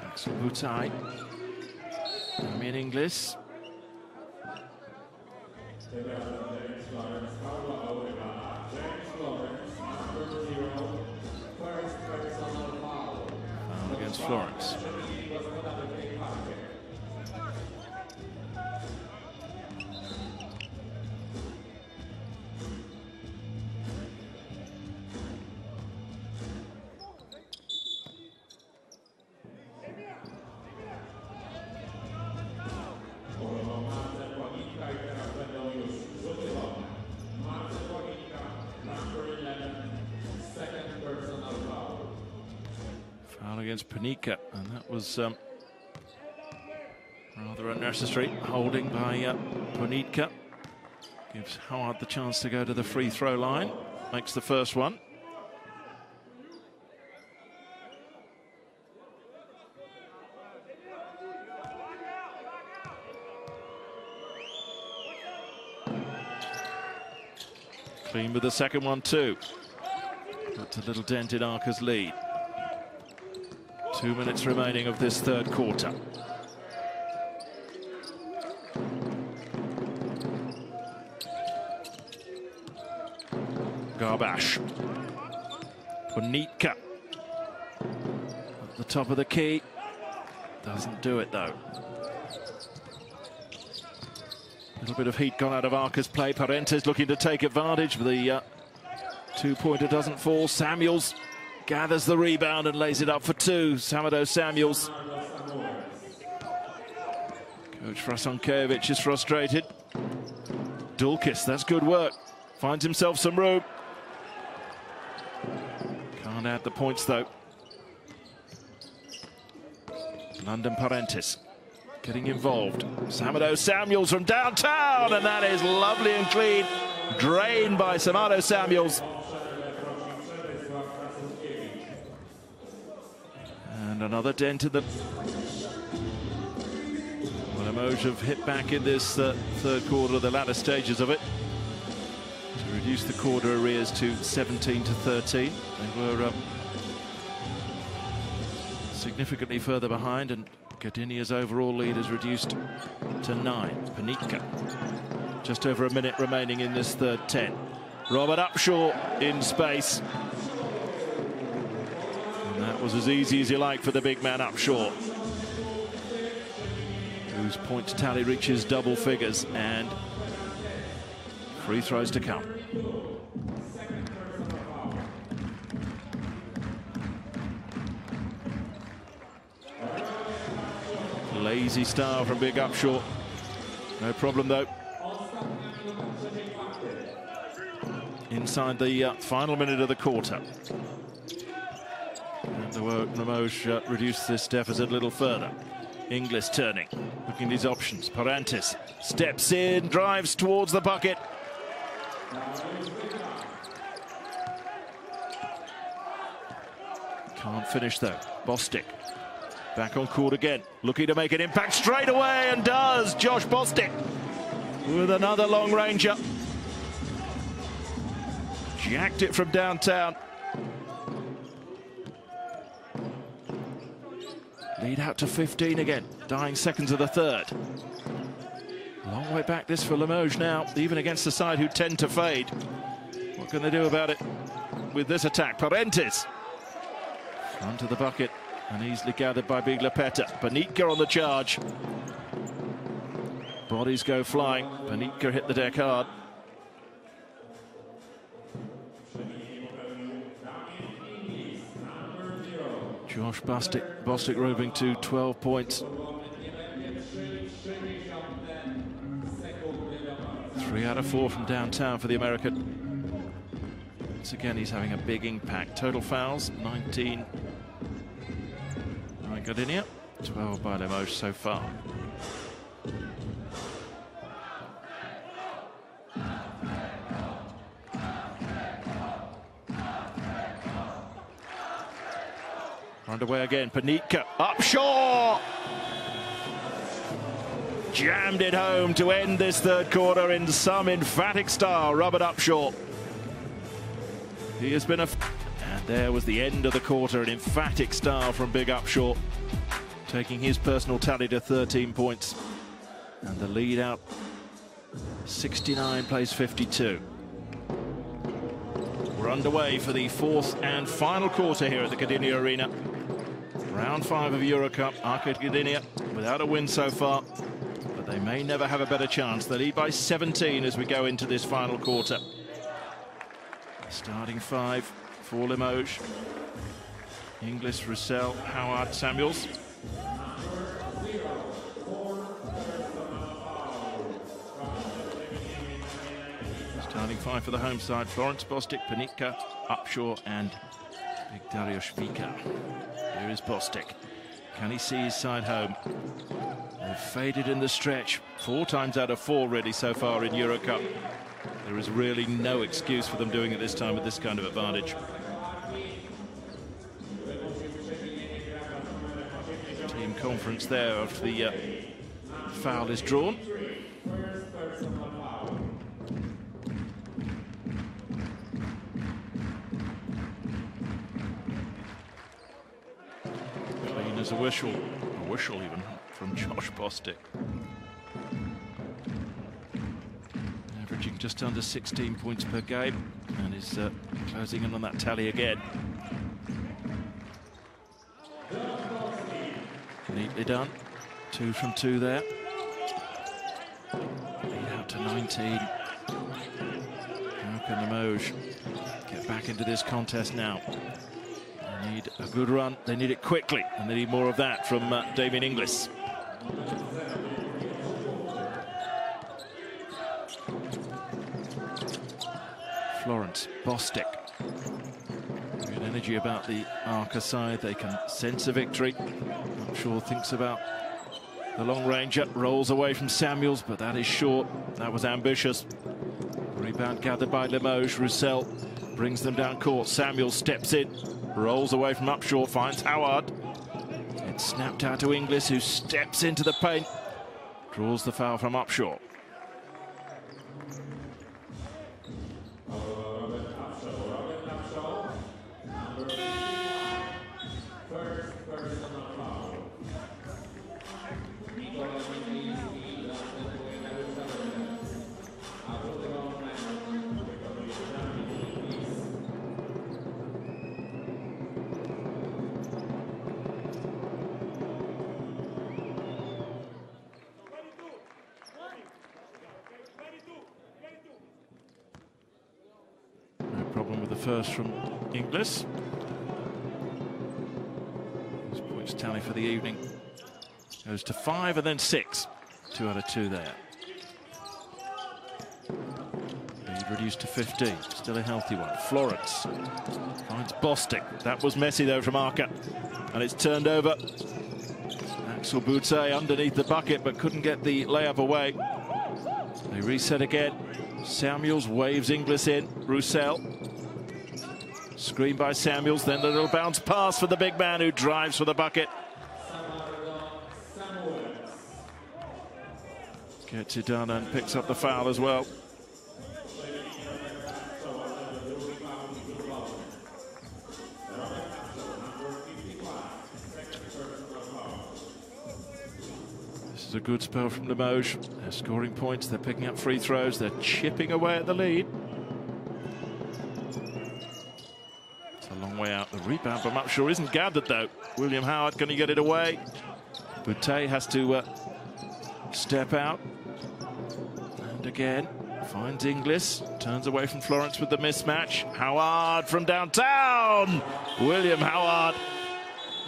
Axel Boutte. Damien Inglis. against Florence. Foul against Panika, and that was rather unnecessary. Holding by Panika gives Howard the chance to go to the free throw line. Makes the first one. Clean with the second one too. Puts a little dent in Arca's lead. 2 minutes remaining of this third quarter. Garbash. Panika. At the top of the key. Doesn't do it though. A little bit of heat gone out of Arca's play. Parentes looking to take advantage. The two-pointer doesn't fall. Samuels gathers the rebound and lays it up for two. Samado Samuels. Coach Frasonkevich is frustrated. Dulkis, that's good work. Finds himself some room. Can't add the points though. London Parentes getting involved. Samado Samuels from downtown, and that is lovely and clean. Drained by Samado Samuels. And another dent in the... Well, Limoges have hit back in this third quarter, the latter stages of it, to reduce the quarter arrears to 17 to 13. They were significantly further behind, and Gardinia's overall lead is reduced to 9. Panika. Just over a minute remaining in this third 10. Robert Upshaw in space. And that was as easy as you like for the big man Upshaw, whose points tally reaches double figures, and free throws to come. Lazy style from big Upshaw. No problem though. Inside the final minute of the quarter. And the Limoges reduced this deficit a little further. Inglis turning, looking at his options. Parantis steps in, drives towards the bucket. Can't finish though. Bostic back on court again, looking to make an impact straight away, and does. Josh Bostic with another long ranger. Jacked it from downtown. Lead out to 15 again, dying seconds of the third. Long way back this for Limoges now, even against the side who tend to fade. What can they do about it with this attack? Parentes front of the bucket and easily gathered by Big Lepeta. Panika on the charge. Bodies go flying. Panika hit the deck hard. Josh Bostic roving to 12 points. 3 out of 4 from downtown for the American. Once again, he's having a big impact. Total fouls, 19 by Gardinia, 12 by Limoges so far. Underway again, Panika, Upshaw! Jammed it home to end this third quarter in some emphatic style, Robert Upshaw. He has been and there was the end of the quarter, an emphatic style from Big Upshaw, taking his personal tally to 13 points. And the lead out, 69 plays 52. We're underway for the fourth and final quarter here at the Gardenia Arena. Round 5 of Eurocup, Arca Gdynia without a win so far, but they may never have a better chance. They lead by 17 as we go into this final quarter. Starting 5 for Limoges. Inglis, Roussel, Howard, Samuels. Starting 5 for the home side, Florence, Bostic, Panitka, Upshaw and Big Darioshvika. Here is Bostic. Can he see his side home? They've faded in the stretch. 4 times out of 4 really so far in Eurocup. There is really no excuse for them doing it this time with this kind of advantage. Team conference there after the foul is drawn. Clean as a whistle even from Josh Bostic. Averaging just under 16 points per game and is closing in on that tally again. Neatly done. 2 from 2 there. Lead out to 19. How can Limoges get back into this contest now? They need a good run. They need it quickly, and they need more of that from Damien Inglis. Florence, Bostic. Good energy about the Arca side. They can sense a victory. Upshaw thinks about the long ranger, rolls away from Samuels, but that is short. That was ambitious. Rebound gathered by Limoges. Roussel brings them down court. Samuels steps in, rolls away from Upshaw, finds Howard. It's snapped out to Inglis, who steps into the paint, draws the foul from Upshaw. Problem with the first from Inglis. His points tally for the evening goes to 5 and then 6. 2 out of 2 there. Lead reduced to 15. Still a healthy one. Florence finds Bostic. That was messy though from Arca, and it's turned over. Axel Boutet underneath the bucket but couldn't get the layup away. They reset again. Samuels waves Inglis in. Roussel. Screen by Samuels, then the little bounce pass for the big man who drives for the bucket. Gets it done and picks up the foul as well. This is a good spell from Limoges. They're scoring points, they're picking up free throws, they're chipping away at the lead. A long way out. The rebound from Upshaw isn't gathered though. William Howard, can he get it away? Boutet has to step out. And again, finds Inglis. Turns away from Florence with the mismatch. Howard from downtown. William Howard.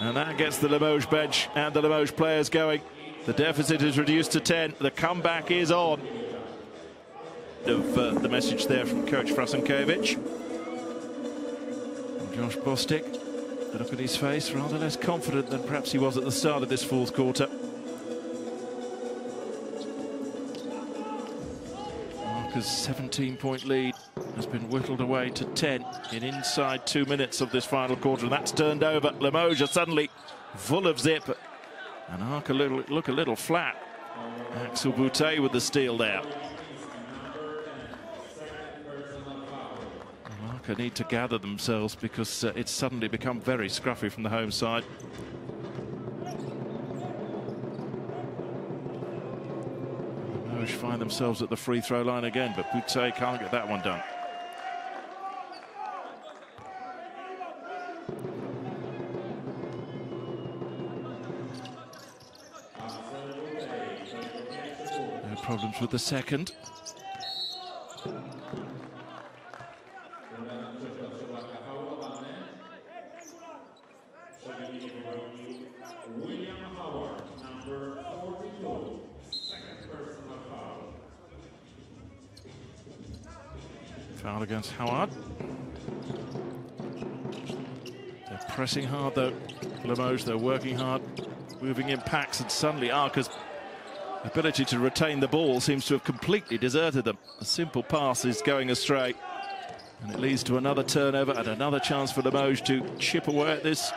And that gets the Limoges bench and the Limoges players going. The deficit is reduced to 10. The comeback is on. The message there from Coach Frasenkiewicz. Josh Bostic, look at his face, rather less confident than perhaps he was at the start of this fourth quarter. Arca's 17-point lead has been whittled away to 10 in inside 2 minutes of this final quarter, and that's turned over. Limoges are suddenly full of zip, and Arca look a little flat. Axel Boutet with the steal there. Arca need to gather themselves because it's suddenly become very scruffy from the home side. Limoges find themselves at the free throw line again, but Boutet can't get that one done. problems with the second. Foul against Howard. They're pressing hard though. Limoges, they're working hard, moving in packs, and suddenly Arca's ability to retain the ball seems to have completely deserted them. A simple pass is going astray, and it leads to another turnover and another chance for Limoges to chip away at this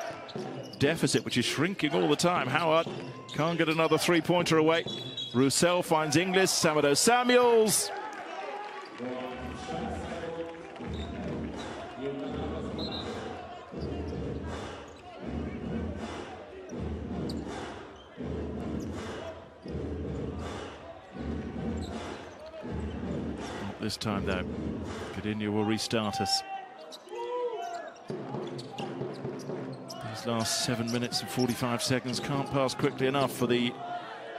deficit, which is shrinking all the time. Howard can't get another three-pointer away. Roussel finds Inglis, Samado Samuels. This time, though, Gdynia will restart us. These last 7 minutes and 45 seconds can't pass quickly enough for the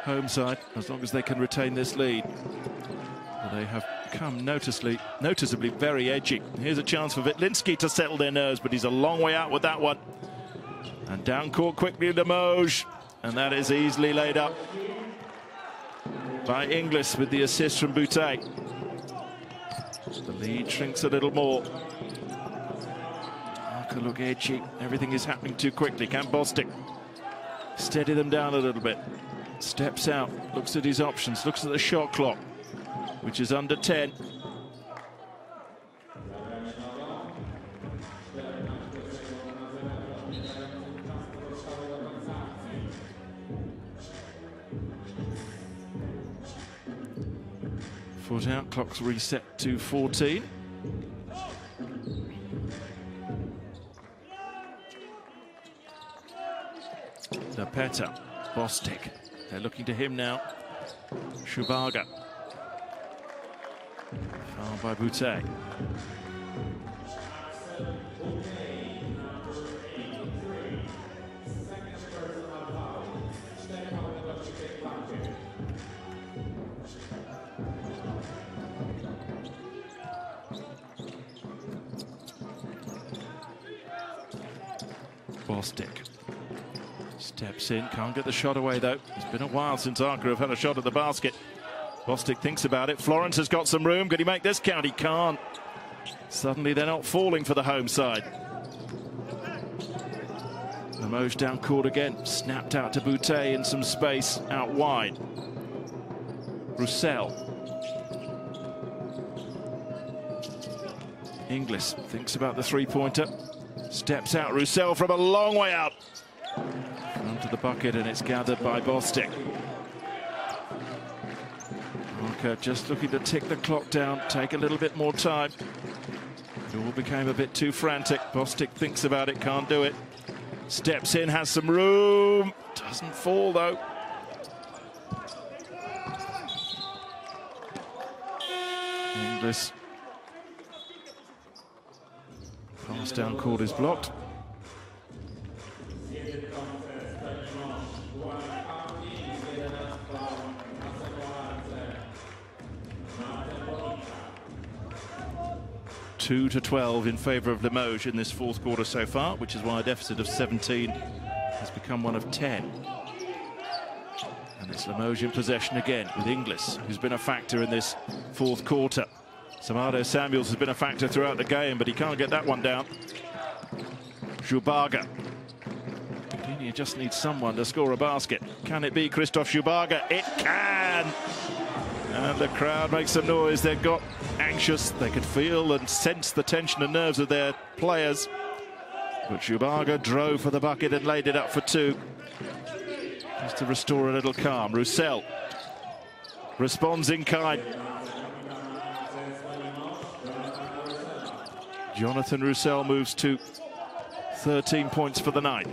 home side, as long as they can retain this lead. But they have become noticeably very edgy. Here's a chance for Vitlinski to settle their nerves, but he's a long way out with that one. And down court quickly, Limoges, and that is easily laid up by Inglis with the assist from Boutet. The lead shrinks a little more. Arca look edgy. Everything is happening too quickly. Can Bostic steady them down a little bit? Steps out, looks at his options, looks at the shot clock, which is under 10. Foot out, clock's reset to 14. Zapeta, Bostic. They're looking to him now. Shubaga. Fouled by Boutet. Bostic steps in, can't get the shot away though. It's been a while since Arca have had a shot at the basket. Bostic thinks about it. Florence has got some room. Can he make this count? He can't. Suddenly they're not falling for the home side. Limoges down court again. Snapped out to Boutet in some space out wide. Roussel. Inglis thinks about the three-pointer. Steps out, Roussel from a long way out. Onto the bucket, and it's gathered by Bostic. Arca just looking to tick the clock down, take a little bit more time. It all became a bit too frantic. Bostic thinks about it, can't do it. Steps in, has some room. Doesn't fall, though. Inglis. Pass down court is blocked. Two to 12 in favour of Limoges in this fourth quarter so far, which is why a deficit of 17 has become one of 10. And it's Limoges in possession again with Inglis, who's been a factor in this fourth quarter. Samado Samuels has been a factor throughout the game, but he can't get that one down. Shubaga. Gdynia just needs someone to score a basket. Can it be Christoph Shubaga? It can! And the crowd makes some noise. They got anxious. They could feel and sense the tension and nerves of their players. But Shubaga drove for the bucket and laid it up for two. Just to restore a little calm. Roussel responds in kind. Jonathan Roussel moves to 13 points for the night.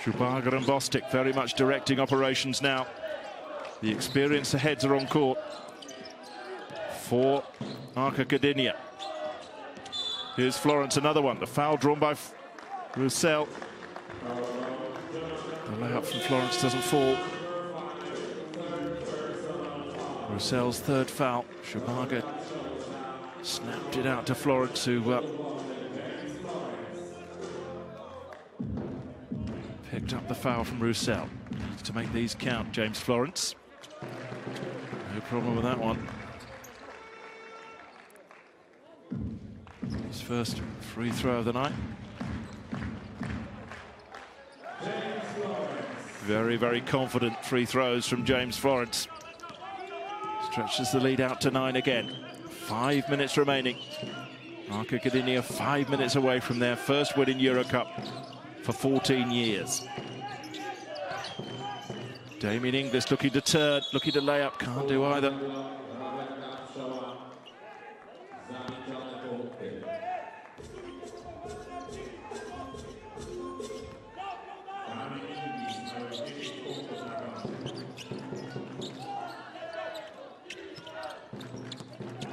Shubaga and Bostic very much directing operations now. The experienced heads are on court for Arca Gdynia. Here's Florence, another one. The foul drawn by Roussel. The layup from Florence doesn't fall. Roussel's third foul. Schumacher snapped it out to Florence, who picked up the foul from Roussel. Needs to make these count, James Florence. No problem with that one. His first free throw of the night. Very, very confident free throws from James Florence. Stretches the lead out to 9 again. 5 minutes remaining. Arca Gdynia 5 minutes away from their first win in Eurocup for 14 years. Damien Inglis looking to turn, looking to lay up, can't do either.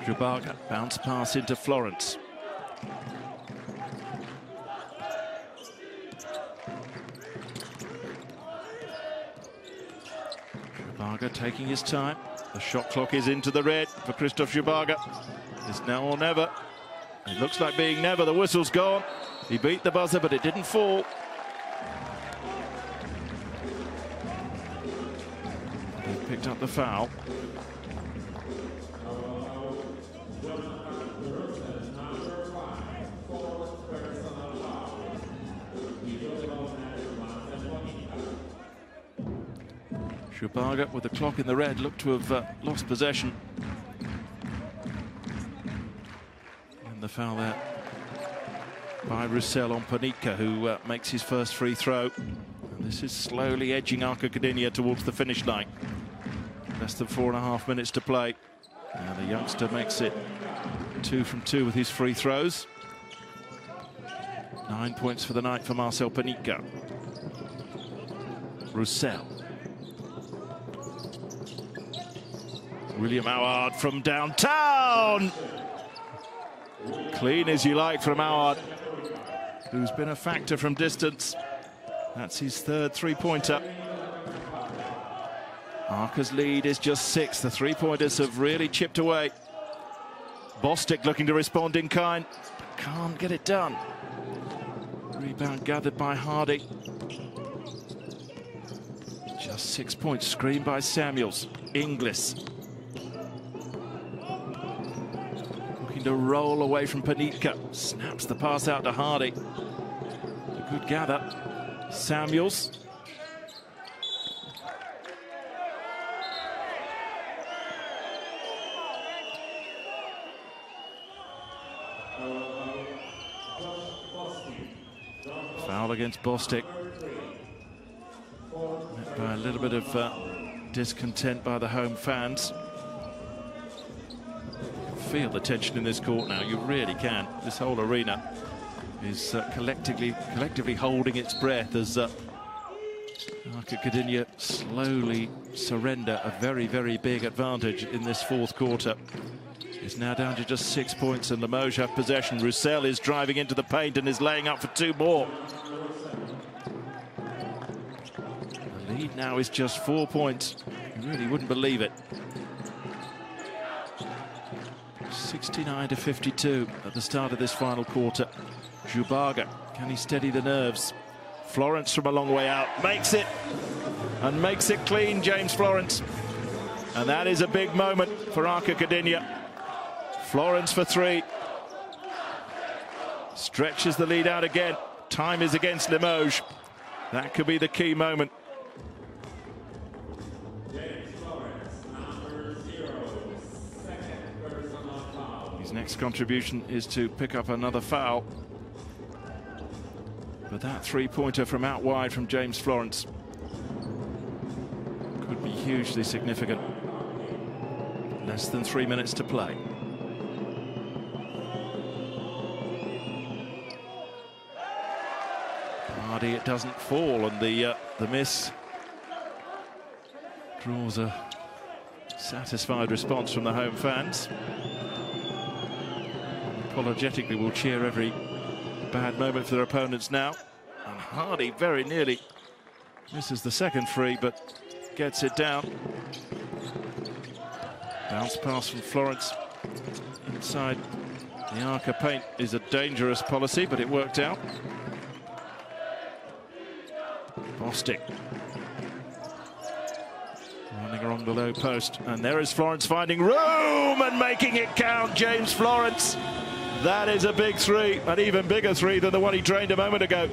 Schumacher, bounce pass into Florence. Schumacher taking his time. The shot clock is into the red for Christoph Schumacher. It's now or never. It looks like being never. The whistle's gone. He beat the buzzer, but it didn't fall. They picked up the foul. Schumacher, with the clock in the red, looked to have lost possession. And the foul there by Roussel on Panika, who makes his first free throw. And this is slowly edging Arca Gdynia towards the finish line. Less than 4.5 minutes to play. And the youngster makes it 2 from 2 with his free throws. 9 points for the night for Marcel Panika. Roussel. William Howard from downtown. Clean as you like from Howard, who's been a factor from distance. That's his third three-pointer. Arca's lead is just 6. The three-pointers have really chipped away. Bostic looking to respond in kind, but can't get it done. Rebound gathered by Hardy. Just 6 points, screen by Samuels. Inglis. To roll away from Panika, snaps the pass out to Hardy. A good gather. Samuels. Foul against Bostic. Met by a little bit of discontent by the home fans. Feel the tension in this court now, you really can. This whole arena is collectively holding its breath as Arca Gdynia slowly surrender a very, very big advantage in this fourth quarter. It's now down to just 6 points and Limoges have possession. Roussel is driving into the paint and is laying up for 2 more. The lead now is just 4 points. You really wouldn't believe it. 69 to 52 at the start of this final quarter. Schumacher, can he steady the nerves? Florence from a long way out makes it, and makes it clean, James Florence. And that is a big moment for Arca Gdynia. Florence for 3. Stretches the lead out again. Time is against Limoges. That could be the key moment. His next contribution is to pick up another foul. But that three-pointer from out wide from James Florence could be hugely significant. Less than 3 minutes to play. Hardy, it doesn't fall, and the miss draws a satisfied response from the home fans. Apologetically will cheer every bad moment for their opponents now. And Hardy very nearly misses the second free, but gets it down. Bounce pass from Florence inside the Arca paint is a dangerous policy, but it worked out. Bostic running along the low post, and there is Florence finding room and making it count. James Florence, that is a big three, an even bigger three than the one he drained a moment ago.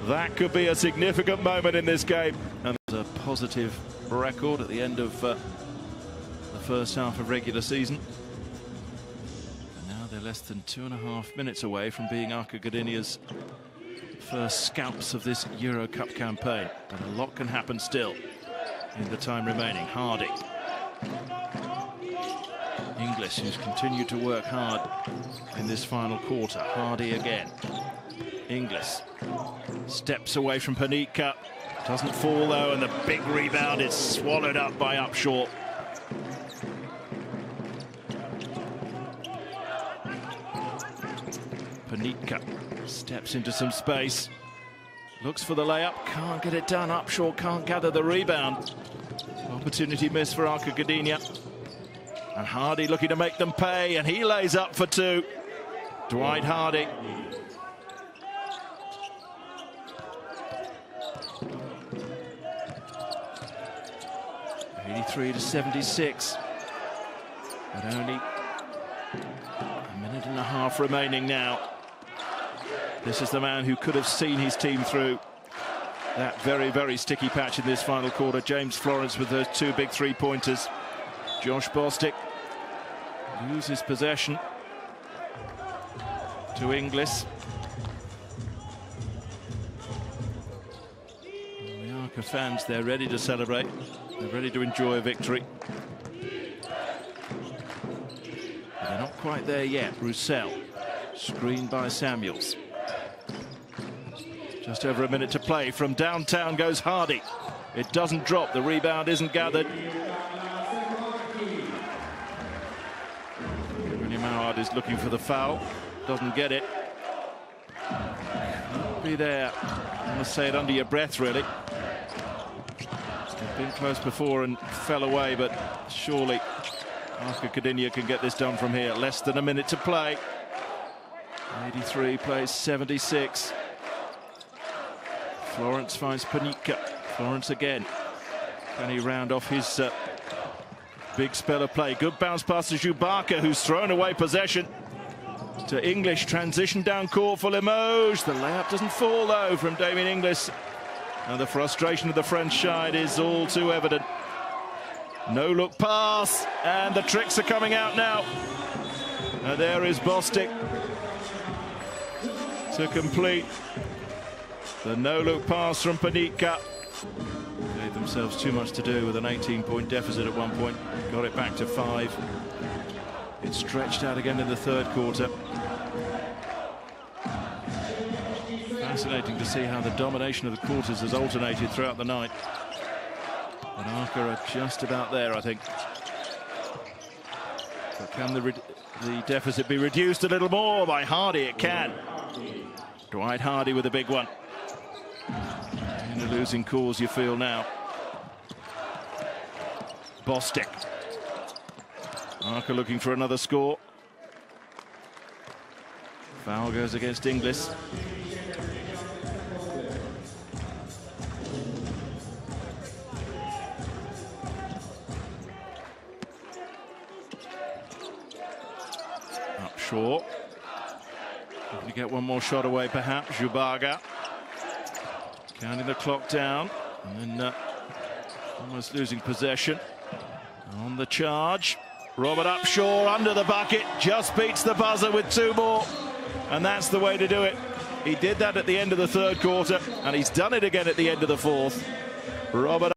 That could be a significant moment in this game, and there's a positive record at the end of the first half of regular season. And now they're less than 2.5 minutes away from being Arca Gdynia's first scalps of this Euro Cup campaign, but a lot can happen still in the time remaining. Hardy, Inglis, who's continued to work hard in this final quarter. Hardy again. Inglis steps away from Panika, doesn't fall though, and the big rebound is swallowed up by Upshaw. Panika steps into some space, looks for the layup, can't get it done. Upshaw can't gather the rebound. Opportunity missed for Arca Gdynia. And Hardy looking to make them pay, and he lays up for two. Dwight Hardy. (83-76). But only a minute and a half remaining now. This is the man who could have seen his team through that very, very sticky patch in this final quarter. James Florence with those two big three-pointers. Josh Bostic loses possession to Inglis. And the Arca fans, they're ready to celebrate. They're ready to enjoy a victory. But they're not quite there yet. Roussel, screened by Samuels. Just over a minute to play. From downtown goes Hardy. It doesn't drop. The rebound isn't gathered. William Howard is looking for the foul. Doesn't get it. Can't be there. I must say it under your breath, really. They've been close before and fell away, but surely Arca Gdynia can get this done from here. Less than a minute to play. 83 plays 76. Florence finds Panika. Florence again. Can he round off his big spell of play? Good bounce pass to Jubaka, who's thrown away possession. To English, transition down court for Limoges. The layup doesn't fall though from Damien Inglis. And the frustration of the French side is all too evident. No look pass, and the tricks are coming out now. And there is Bostic to complete the no-look pass from Panika. Gave themselves too much to do with an 18-point deficit at one point. Got it back to 5. It stretched out again in the third quarter. Fascinating to see how the domination of the quarters has alternated throughout the night. But Arca are just about there, I think. But can the deficit be reduced a little more by Hardy? It can. Dwight Hardy with a big one. In a losing cause, you feel now. Bostic. Arca looking for another score. Foul goes against Inglis. Upshaw. If you get one more shot away, perhaps. Jubaga. Counting the clock down. And then almost losing possession. On the charge. Robert Upshaw under the bucket. Just beats the buzzer with 2 more. And that's the way to do it. He did that at the end of the third quarter. And he's done it again at the end of the fourth. Robert